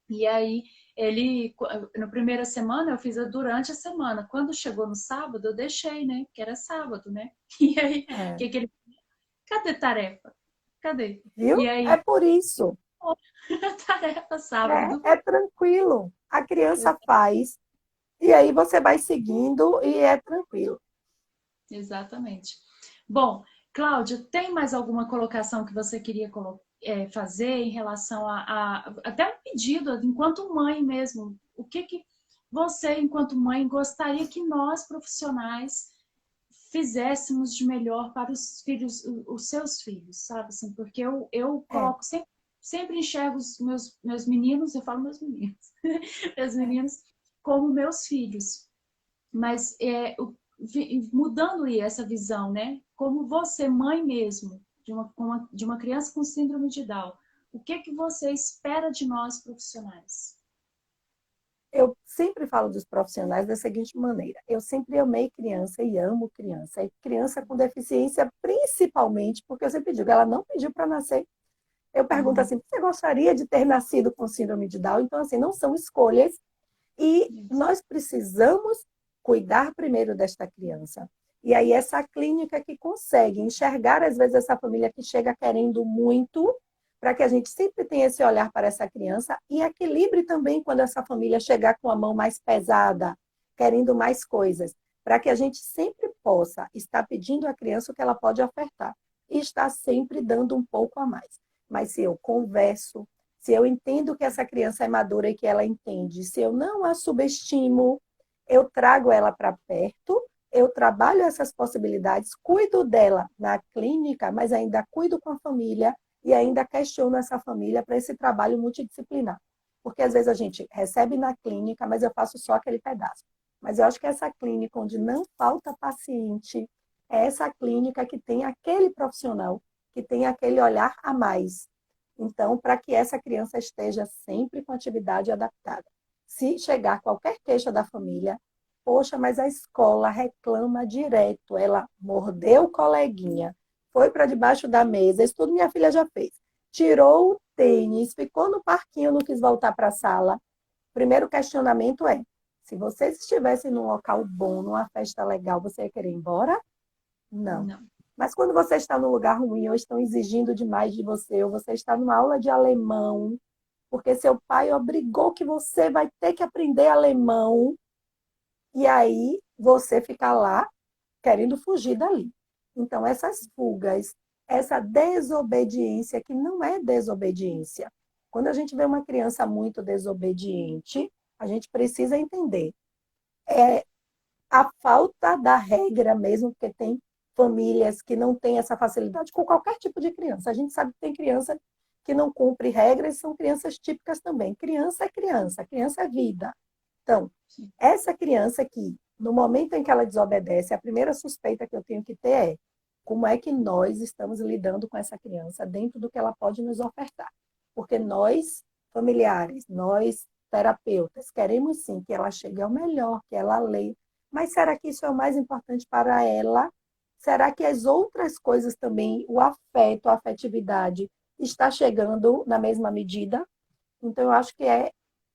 [SPEAKER 1] E aí Ele, na primeira semana, eu fiz durante a semana. Quando chegou no sábado, eu deixei, né? Porque era sábado, né? E aí, o
[SPEAKER 2] É,
[SPEAKER 1] que que ele... Cadê tarefa? Cadê?
[SPEAKER 2] viu?
[SPEAKER 1] E
[SPEAKER 2] É
[SPEAKER 1] aí,
[SPEAKER 2] por isso.
[SPEAKER 1] tarefa sábado.
[SPEAKER 2] É tranquilo. A criança faz, e aí você vai seguindo e é tranquilo.
[SPEAKER 1] Exatamente. Bom, Cláudia, tem mais alguma colocação que você queria fazer em relação até um pedido, enquanto mãe mesmo? O que que você, enquanto mãe, gostaria que nós, profissionais, fizéssemos de melhor para os filhos, os seus filhos, sabe? Assim, porque eu
[SPEAKER 2] É,
[SPEAKER 1] coloco sempre enxergo os meus meninos, eu falo meus meninos, meus
[SPEAKER 2] é.
[SPEAKER 1] meninos como meus filhos. Mas mudando aí essa visão, né? Como você, mãe mesmo, de uma criança com síndrome de Down, o que que você espera de nós profissionais?
[SPEAKER 2] Eu sempre falo dos profissionais da seguinte maneira: eu sempre amei criança e amo criança, e criança com deficiência, principalmente, porque eu sempre digo, ela não pediu para nascer. Eu pergunto
[SPEAKER 1] Uhum.
[SPEAKER 2] assim: você gostaria de ter nascido com síndrome de Down? Então, assim, não são escolhas, e
[SPEAKER 1] Isso.
[SPEAKER 2] nós precisamos cuidar primeiro desta criança. E aí, essa clínica que consegue enxergar, às vezes, essa família que chega querendo muito, para que a gente sempre tenha esse olhar para essa criança e equilibre também quando essa família chegar com a mão mais pesada, querendo mais coisas, para que a gente sempre possa estar pedindo à criança o que ela pode ofertar e estar sempre dando um pouco a mais. Mas se eu converso, se eu entendo que essa criança é madura e que ela entende, se eu não a subestimo, eu trago ela para perto, eu trabalho essas possibilidades, cuido dela na clínica, mas ainda cuido com a família e ainda questiono essa família para esse trabalho multidisciplinar. Porque às vezes a gente recebe na clínica, mas eu faço só aquele pedaço. Mas eu acho que essa clínica onde não falta paciente é essa clínica que tem aquele profissional, que tem aquele olhar a mais. Então, para que essa criança esteja sempre com atividade adaptada. Se chegar qualquer queixa da família, poxa, mas a escola reclama direto, ela mordeu o coleguinha, foi para debaixo da mesa, isso tudo minha filha já fez. Tirou o tênis, ficou no parquinho, não quis voltar para a sala. O primeiro questionamento é: se vocês estivessem num local bom, numa festa legal, você ia querer ir embora? Não.
[SPEAKER 1] Não.
[SPEAKER 2] Mas quando você está num lugar ruim, ou estão exigindo demais de você, ou você está numa aula de alemão, porque seu pai obrigou que você vai ter que aprender alemão, e aí você fica lá querendo fugir dali. Então, essas fugas, essa desobediência, que não é desobediência. Quando a gente vê uma criança muito desobediente, a gente precisa entender. É a falta da regra mesmo, porque tem famílias que não têm essa facilidade com qualquer tipo de criança. A gente sabe que tem criança que não cumpre regras, são crianças típicas também. Criança é vida. Então,
[SPEAKER 1] Sim.
[SPEAKER 2] essa criança que, no momento em que ela desobedece, a primeira suspeita que eu tenho que ter é como é que nós estamos lidando com essa criança dentro do que ela pode nos ofertar. Porque nós, familiares, nós, terapeutas, queremos sim que ela chegue ao melhor, que ela leia. Mas será que isso é o mais importante para ela? Será que as outras coisas também, o afeto, a afetividade, está chegando na mesma medida? Então, eu acho que é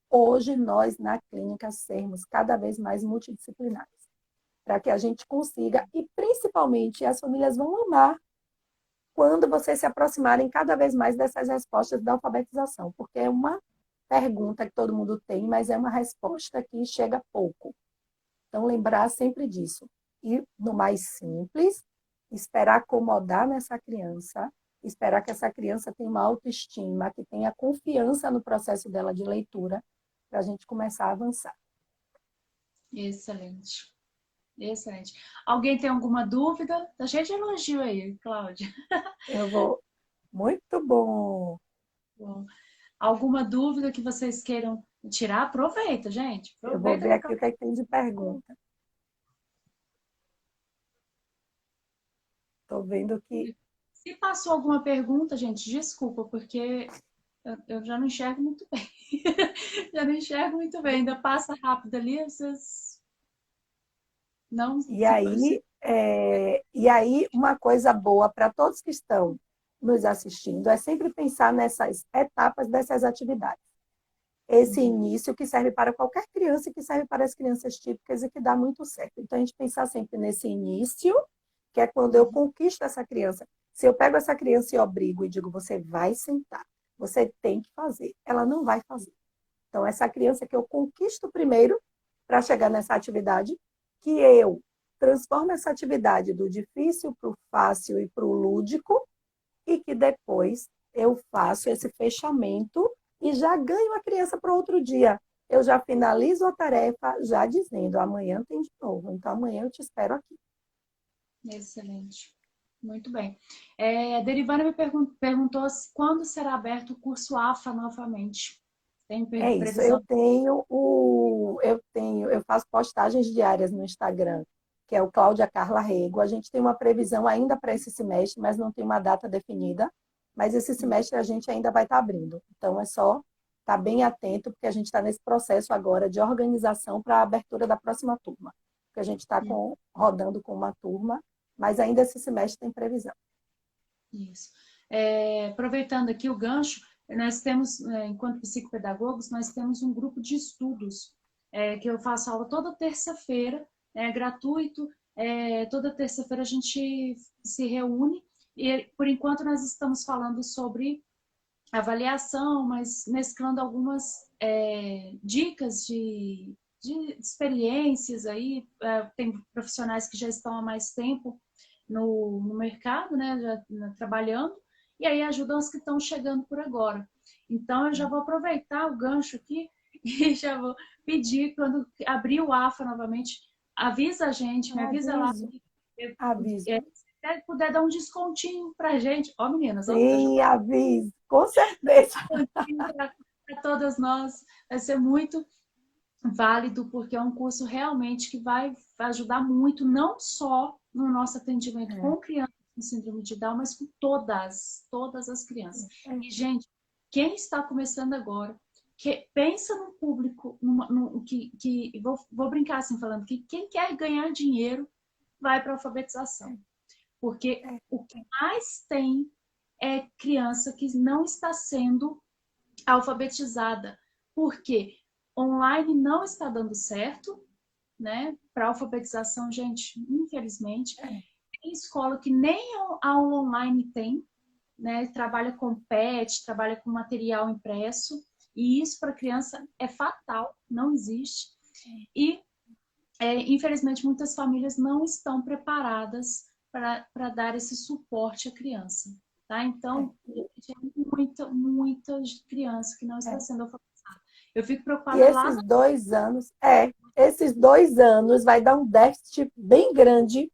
[SPEAKER 2] hoje nós, na clínica, sermos cada vez mais multidisciplinares, para que a gente consiga, e principalmente as famílias vão amar quando vocês se aproximarem cada vez mais dessas respostas da alfabetização, porque é uma pergunta que todo mundo tem, mas é uma resposta que chega pouco. Então, lembrar sempre disso. E no mais simples, esperar acomodar nessa criança, esperar que essa criança tenha uma autoestima, que tenha confiança no processo dela de leitura, para a gente começar a avançar.
[SPEAKER 1] Excelente. Excelente. Alguém tem alguma dúvida? Tá cheio de elogio aí, Cláudia.
[SPEAKER 2] Eu vou. Muito bom.
[SPEAKER 1] Bom, alguma dúvida que vocês queiram tirar? Aproveita, gente.
[SPEAKER 2] Eu vou
[SPEAKER 1] Aproveita
[SPEAKER 2] ver
[SPEAKER 1] que
[SPEAKER 2] aqui o que é que tem de pergunta. Estou vendo que.
[SPEAKER 1] se passou alguma pergunta, gente, desculpa, porque eu já não enxergo muito bem. Já não enxergo muito bem. Ainda passa rápido ali, vocês não
[SPEAKER 2] E
[SPEAKER 1] se...
[SPEAKER 2] aí, uma coisa boa para todos que estão nos assistindo é sempre pensar nessas etapas dessas atividades. esse início que serve para qualquer criança e que serve para as crianças típicas e que dá muito certo. Então, a gente pensar sempre nesse início, que é quando eu conquisto essa criança. Se eu pego essa criança e obrigo e digo, você vai sentar, você tem que fazer, ela não vai fazer. Então, essa criança que eu conquisto primeiro para chegar nessa atividade, que eu transformo essa atividade do difícil para o fácil e para o lúdico, e que depois eu faço esse fechamento e já ganho a criança para outro dia. Eu já finalizo a tarefa já dizendo, amanhã tem de novo, então amanhã eu te espero aqui.
[SPEAKER 1] Excelente. Muito bem. A Derivana me perguntou quando será aberto o curso AFA novamente. Tem
[SPEAKER 2] É isso,
[SPEAKER 1] previsão?
[SPEAKER 2] eu faço postagens diárias no Instagram, que é o Cláudia Carla Rego. A gente tem uma previsão ainda para esse semestre, mas não tem uma data definida. Mas esse semestre a gente ainda vai estar abrindo. Então é só estar bem atento, porque a gente está nesse processo agora de organização para a abertura da próxima turma. Porque a gente está rodando com uma turma, mas ainda esse semestre tem previsão.
[SPEAKER 1] Isso. Aproveitando aqui o gancho, nós temos, enquanto psicopedagogos, nós temos um grupo de estudos que eu faço aula toda terça-feira, é gratuito. Toda terça-feira a gente se reúne e, por enquanto, nós estamos falando sobre avaliação, mas mesclando algumas dicas de experiências aí. Tem profissionais que já estão há mais tempo no mercado, né, já trabalhando, e aí ajudam os que estão chegando por agora. Então, eu já vou aproveitar o gancho aqui e já vou pedir, quando abrir o AFA novamente, avisa a gente, me avisa lá.
[SPEAKER 2] Aviso.
[SPEAKER 1] Se puder dar um descontinho pra gente. Ó, meninas, ó,
[SPEAKER 2] Sim, aviso, com certeza.
[SPEAKER 1] para todas nós. Vai ser muito válido, porque é um curso realmente que vai ajudar muito, não só no nosso atendimento com crianças com síndrome de Down, mas com todas as crianças. E, gente, quem está começando agora, que pensa no público, vou brincar assim, falando que quem quer ganhar dinheiro vai para a alfabetização. Porque o que mais tem é criança que não está sendo alfabetizada. Por quê? Online não está dando certo, né? Para alfabetização, gente, infelizmente. Tem escola que nem aula online tem, né? Trabalha com PET, trabalha com material impresso, e isso para criança é fatal, não existe. E, infelizmente, muitas famílias não estão preparadas para dar esse suporte à criança. Tá? Então, tem muita criança que não está sendo alfabetizada. Eu fico preocupada
[SPEAKER 2] E esses 2 anos vai dar um déficit bem grande.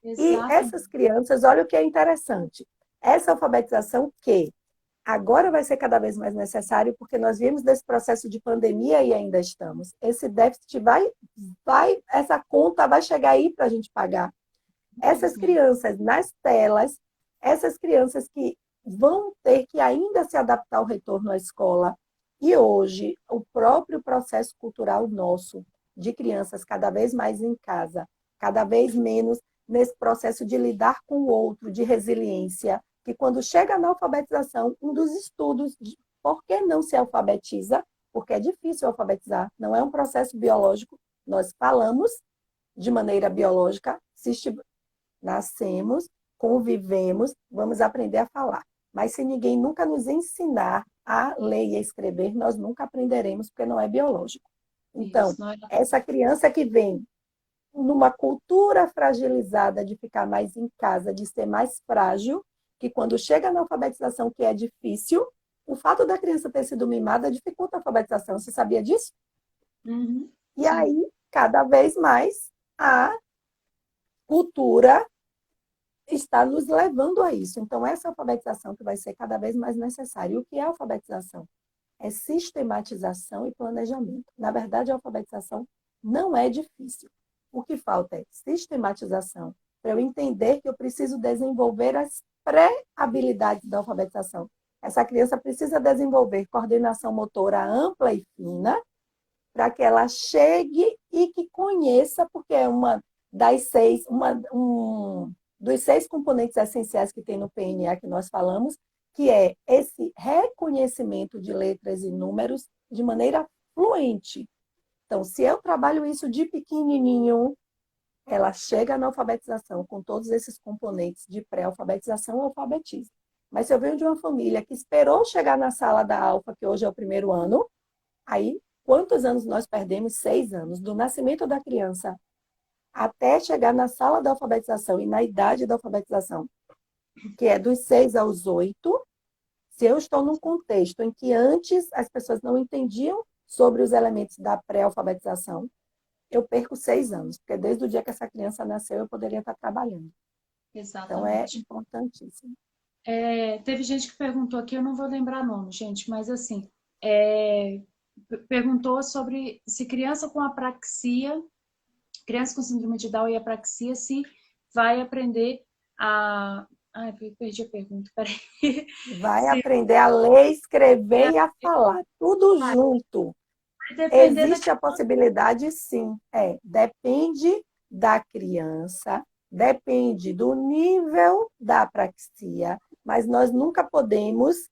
[SPEAKER 1] Exatamente.
[SPEAKER 2] E essas crianças, olha o que é interessante. Essa alfabetização que agora vai ser cada vez mais necessário, porque nós vimos desse processo de pandemia e ainda estamos. Esse déficit essa conta vai chegar aí para a gente pagar. Essas crianças nas telas, essas crianças que vão ter que ainda se adaptar ao retorno à escola. E hoje, o próprio processo cultural nosso, de crianças cada vez mais em casa, cada vez menos nesse processo de lidar com o outro, de resiliência, que quando chega na alfabetização, um dos estudos de por que não se alfabetiza, porque é difícil alfabetizar, não é um processo biológico, nós falamos de maneira biológica, nascemos, convivemos, vamos aprender a falar. Mas se ninguém nunca nos ensinar a ler e a escrever, nós nunca aprenderemos, porque não é biológico. Então, essa criança que vem numa cultura fragilizada de ficar mais em casa, de ser mais frágil, que quando chega na alfabetização, que é difícil, o fato da criança ter sido mimada dificulta a alfabetização. Você sabia disso? E aí, cada vez mais, a cultura está nos levando a isso. Então, essa alfabetização que vai ser cada vez mais necessária. E o que é alfabetização? É sistematização e planejamento. Na verdade, a alfabetização não é difícil. O que falta é sistematização, para eu entender que eu preciso desenvolver as pré-habilidades da alfabetização. Essa criança precisa desenvolver coordenação motora ampla e fina, para que ela chegue e que conheça, porque é dos 6 componentes essenciais que tem no PNA que nós falamos, que é esse reconhecimento de letras e números de maneira fluente. Então, se eu trabalho isso de pequenininho, ela chega na alfabetização com todos esses componentes de pré-alfabetização, alfabetiza. Mas se eu venho de uma família que esperou chegar na sala da alfa, que hoje é o primeiro ano, aí quantos anos nós perdemos? 6 anos. Do nascimento da criança até chegar na sala da alfabetização e na idade da alfabetização, que é dos 6 aos 8, se eu estou num contexto em que antes as pessoas não entendiam sobre os elementos da pré-alfabetização, eu perco 6 anos, porque desde o dia que essa criança nasceu eu poderia estar trabalhando. Então é
[SPEAKER 1] Exatamente.
[SPEAKER 2] importantíssimo.
[SPEAKER 1] Teve gente que perguntou aqui, eu não vou lembrar nome, gente, mas assim, perguntou sobre se criança com apraxia, criança com síndrome de Down e apraxia, se vai aprender a... Ai, perdi a pergunta, peraí.
[SPEAKER 2] Vai
[SPEAKER 1] Se
[SPEAKER 2] aprender a ler, escrever
[SPEAKER 1] vai
[SPEAKER 2] e a falar, tudo junto.
[SPEAKER 1] depender da
[SPEAKER 2] Existe a possibilidade, sim. Depende da criança, depende do nível da apraxia, mas nós nunca podemos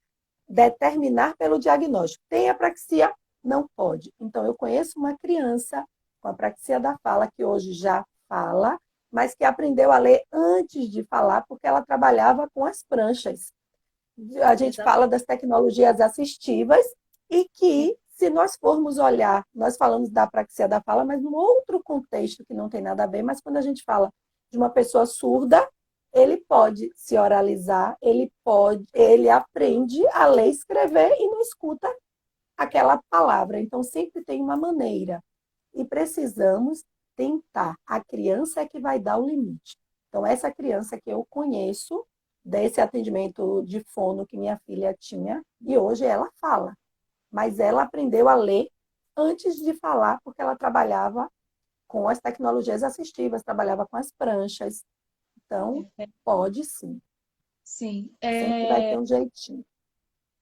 [SPEAKER 2] determinar pelo diagnóstico. Tem apraxia? Não pode. Então, eu conheço uma criança com apraxia da fala, que hoje já fala, mas que aprendeu a ler antes de falar, porque ela trabalhava com as pranchas. A gente fala das tecnologias assistivas e que, se nós formos olhar, nós falamos da apraxia da fala, mas num outro contexto que não tem nada a ver, mas quando a gente fala de uma pessoa surda, ele pode se oralizar, ele aprende a ler e escrever e não escuta aquela palavra. Então, sempre tem uma maneira. E precisamos tentar. A criança é que vai dar o limite. Então, essa criança que eu conheço, desse atendimento de fono que minha filha tinha, e hoje ela fala. Mas ela aprendeu a ler antes de falar, porque ela trabalhava com as tecnologias assistivas, trabalhava com as pranchas. Então, pode sim.
[SPEAKER 1] Sim,
[SPEAKER 2] Sempre vai ter um jeitinho.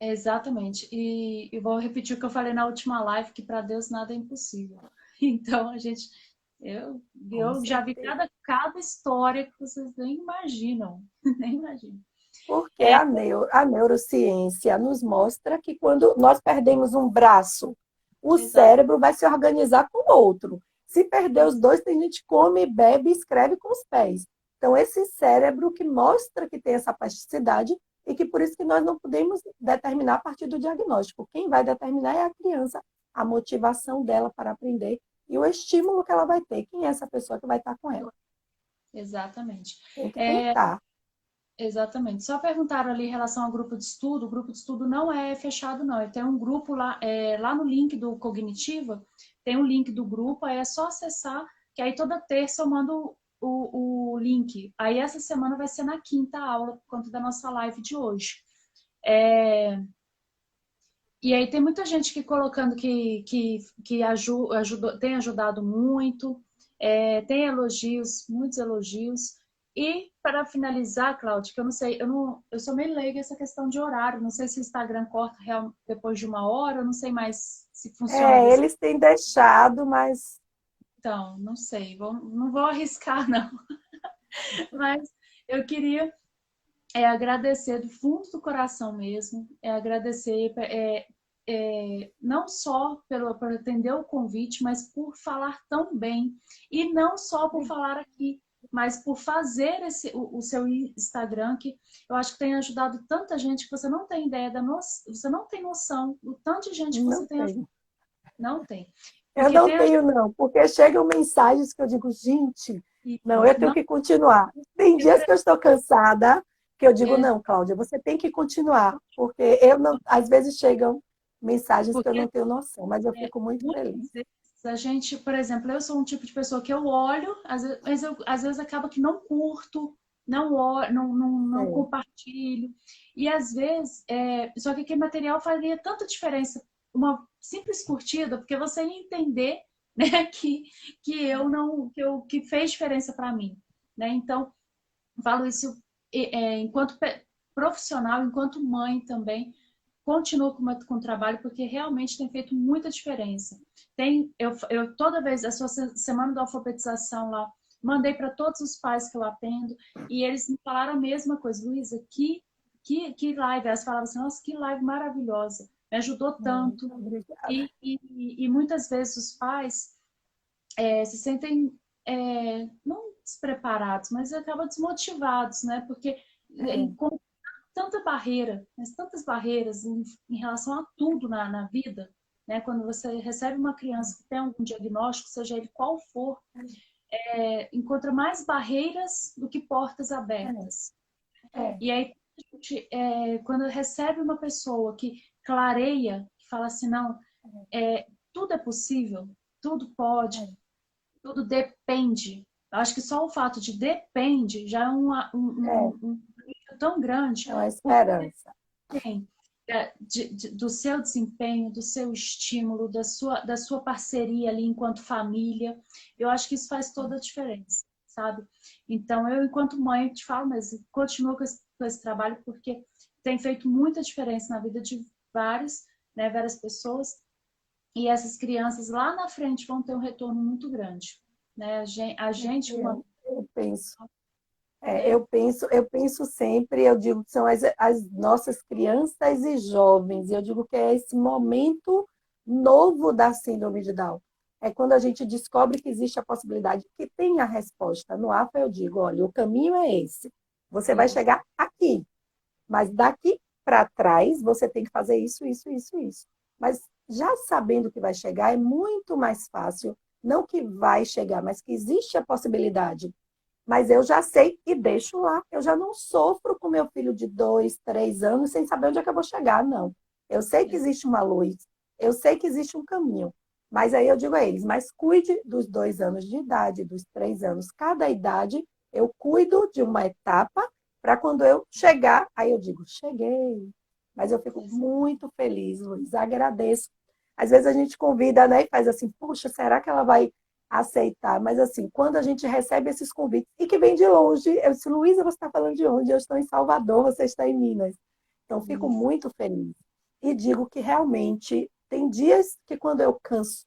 [SPEAKER 1] exatamente. E eu vou repetir o que eu falei na última live, que para Deus nada é impossível. Então, eu já vi cada história que vocês nem imaginam. Nem imaginam.
[SPEAKER 2] Porque a neurociência nos mostra que quando nós perdemos um braço, o
[SPEAKER 1] Exato.
[SPEAKER 2] cérebro vai se organizar com o outro. Se perder os dois, tem gente que come, bebe e escreve com os pés. Então, esse cérebro que mostra que tem essa plasticidade e que por isso que nós não podemos determinar a partir do diagnóstico. Quem vai determinar é a criança, a motivação dela para aprender e o estímulo que ela vai ter. Quem é essa pessoa que vai estar com ela?
[SPEAKER 1] Exatamente.
[SPEAKER 2] Tem que tentar.
[SPEAKER 1] Exatamente. Só perguntaram ali em relação ao grupo de estudo. O grupo de estudo não é fechado, não. Tem um grupo lá, lá no link do Cognitiva, tem um link do grupo, aí é só acessar, que aí toda terça eu mando o link. Aí essa semana vai ser na quinta aula, por conta da nossa live de hoje. E aí tem muita gente que colocando que ajudou, tem ajudado muito, tem elogios, muitos elogios. E para finalizar, Cláudia, que eu não sei, eu sou meio leiga essa questão de horário, não sei se o Instagram corta depois de 1 hora, eu não sei mais se funciona desse.
[SPEAKER 2] Eles têm deixado, mas
[SPEAKER 1] Então, não sei, não vou arriscar, não. Mas eu queria agradecer do fundo do coração mesmo, agradecer não só por atender o convite, mas por falar tão bem. E não só por falar aqui, mas por fazer o seu Instagram, que eu acho que tem ajudado tanta gente que você não tem ideia você não tem noção do tanto de gente que você tem ajudado. Não tem.
[SPEAKER 2] Eu
[SPEAKER 1] Porque
[SPEAKER 2] não tenho, não, porque chegam mensagens que eu digo, gente, não, eu tenho que continuar. Tem dias que eu estou cansada, que eu digo, não, Cláudia, você tem que continuar, porque eu não, às vezes chegam mensagens que eu não tenho noção, mas eu fico muito feliz.
[SPEAKER 1] A gente, por exemplo, eu sou um tipo de pessoa que eu olho, mas eu às vezes acaba que não curto, não olho, não compartilho. E às vezes, só que aquele material faria tanta diferença, uma simples curtida, porque você ia entender, né, que fez diferença para mim, né? Então, falo isso enquanto profissional, enquanto mãe também. Continuo com o trabalho porque realmente tem feito muita diferença. Eu toda vez, a sua semana da alfabetização lá, mandei para todos os pais que eu atendo e eles me falaram a mesma coisa. Luísa, que que live, elas falavam assim, nossa, que live maravilhosa, me ajudou tanto.
[SPEAKER 2] Obrigada.
[SPEAKER 1] E muitas vezes os pais se sentem não despreparados, mas acabam desmotivados, né? Porque
[SPEAKER 2] É,
[SPEAKER 1] com tanta barreira, mas tantas barreiras em relação a tudo na vida, né? Quando você recebe uma criança que tem algum diagnóstico, seja ele qual for, encontra mais barreiras do que portas abertas.
[SPEAKER 2] é,
[SPEAKER 1] E aí, a gente, quando recebe uma pessoa que clareia, que fala assim, não, tudo é possível, tudo pode,
[SPEAKER 2] é,
[SPEAKER 1] tudo depende. Eu acho que só o fato de depende já é
[SPEAKER 2] é,
[SPEAKER 1] um tão grande,
[SPEAKER 2] é uma
[SPEAKER 1] porque
[SPEAKER 2] esperança.
[SPEAKER 1] tem do seu desempenho, do seu estímulo, da sua parceria ali enquanto família. Eu acho que isso faz toda a diferença, sabe? Então, eu, enquanto mãe, te falo, mas continuo com esse trabalho porque tem feito muita diferença na vida de várias pessoas. E essas crianças lá na frente vão ter um retorno muito grande, né? A gente uma,
[SPEAKER 2] Eu penso.
[SPEAKER 1] né?
[SPEAKER 2] Eu penso sempre, eu digo que são as nossas crianças e jovens, e eu digo que é esse momento novo da síndrome de Down. É quando a gente descobre que existe a possibilidade, que tem a resposta. No APA eu digo, olha, o caminho é esse. Você vai
[SPEAKER 1] Isso.
[SPEAKER 2] chegar aqui, mas daqui para trás você tem que fazer isso, isso, isso, isso. Mas já sabendo que vai chegar, é muito mais fácil, não que vai chegar, mas que existe a possibilidade, mas eu já sei e deixo lá. Eu já não sofro com meu filho de 2, 3 anos sem saber onde é que eu vou chegar, não. Eu sei que existe uma luz, eu sei que existe um caminho. Mas aí eu digo a eles, mas cuide dos 2 anos de idade, dos 3 anos. Cada idade eu cuido de uma etapa para quando eu chegar, aí eu digo, cheguei. Mas eu fico muito feliz, Luiz, agradeço. Às vezes a gente convida, né, e faz assim, puxa, será que ela vai aceitar? Mas assim, quando a gente recebe esses convites e que vem de longe, eu disse, Luísa, você está falando de onde? Eu estou em Salvador, você está em Minas. Então, fico
[SPEAKER 1] Isso.
[SPEAKER 2] muito feliz. E digo que realmente tem dias que quando eu canso,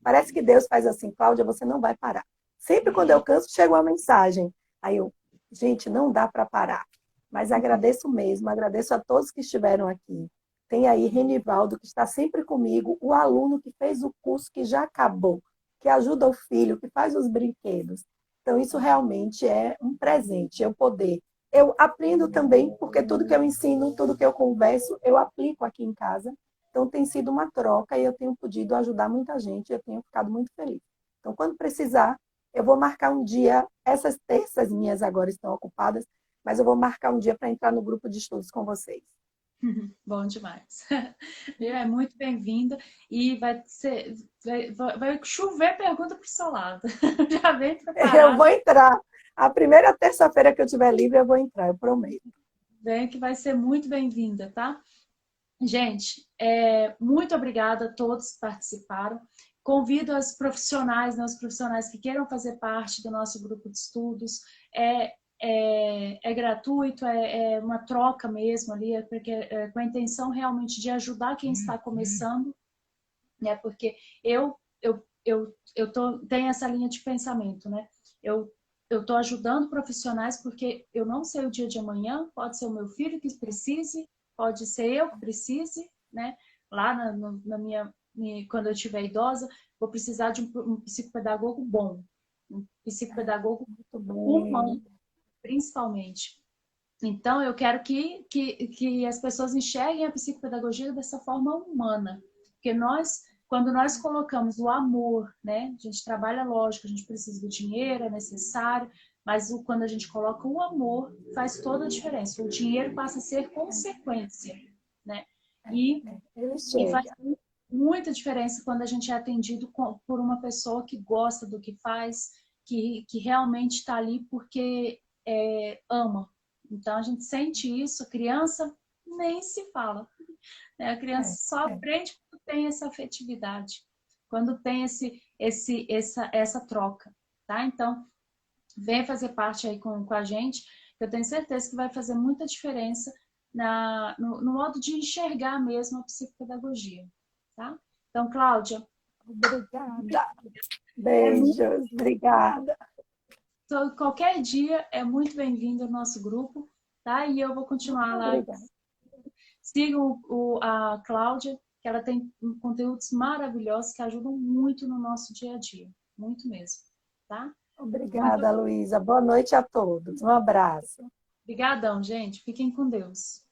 [SPEAKER 2] parece que Deus faz assim, Cláudia, você não vai parar. Sempre quando eu canso, chega uma mensagem. Aí eu, gente, não dá para parar. Mas agradeço mesmo, agradeço a todos que estiveram aqui. Tem aí Renivaldo, que está sempre comigo, o aluno que fez o curso que já acabou, que ajuda o filho, que faz os brinquedos. Então, isso realmente é um presente, eu poder. Eu aprendo também, porque tudo que eu ensino, tudo que eu converso, eu aplico aqui em casa. Então, tem sido uma troca e eu tenho podido ajudar muita gente, eu tenho ficado muito feliz. Então, quando precisar, eu vou marcar um dia, essas terças minhas agora estão ocupadas, mas eu vou marcar um dia para entrar no grupo de estudos com vocês.
[SPEAKER 1] Bom demais. É muito bem-vinda e vai chover pergunta para o seu lado. Já vem
[SPEAKER 2] Eu
[SPEAKER 1] preparado,
[SPEAKER 2] vou entrar. A primeira terça-feira que eu tiver livre, eu vou entrar, eu prometo.
[SPEAKER 1] vem que vai ser muito bem-vinda, tá? Gente, muito obrigada a todos que participaram. Convido as profissionais, né, os profissionais que queiram fazer parte do nosso grupo de estudos. É gratuito, é uma troca mesmo ali, porque com a intenção realmente de ajudar quem está começando, né? Porque tenho essa linha de pensamento, né? Eu eu estou ajudando profissionais porque eu não sei o dia de amanhã, pode ser o meu filho que precise, pode ser eu que precise, né? Lá na quando eu estiver idosa, vou precisar de um psicopedagogo bom, um psicopedagogo
[SPEAKER 2] Muito
[SPEAKER 1] humano,
[SPEAKER 2] bem.
[SPEAKER 1] principalmente. Então, eu quero que as pessoas enxerguem a psicopedagogia dessa forma humana. Porque quando nós colocamos o amor, né? A gente trabalha, lógico, a gente precisa do dinheiro, é necessário, mas quando a gente coloca o amor, faz toda a diferença. O dinheiro passa a ser consequência, né? E,
[SPEAKER 2] Ele
[SPEAKER 1] e faz
[SPEAKER 2] chega.
[SPEAKER 1] muita diferença quando a gente é atendido por uma pessoa que gosta do que faz, que realmente está ali porque ama. Então, a gente sente isso, a criança nem se fala, né? A criança
[SPEAKER 2] É,
[SPEAKER 1] só
[SPEAKER 2] é.
[SPEAKER 1] aprende quando tem essa afetividade, quando tem essa troca, tá? Então, venha fazer parte aí com a gente, eu tenho certeza que vai fazer muita diferença no modo de enxergar mesmo a psicopedagogia, tá? Então, Cláudia,
[SPEAKER 2] Obrigada.
[SPEAKER 1] é muito,
[SPEAKER 2] Beijos. Obrigada.
[SPEAKER 1] qualquer dia é muito bem-vindo ao nosso grupo. tá? E eu vou continuar lá.
[SPEAKER 2] Obrigada.
[SPEAKER 1] Sigam a Cláudia, que ela tem conteúdos maravilhosos que ajudam muito no nosso dia a dia. Muito mesmo, tá?
[SPEAKER 2] Obrigada, Luísa. Boa noite a todos. Um abraço.
[SPEAKER 1] Obrigadão, gente. Fiquem com Deus.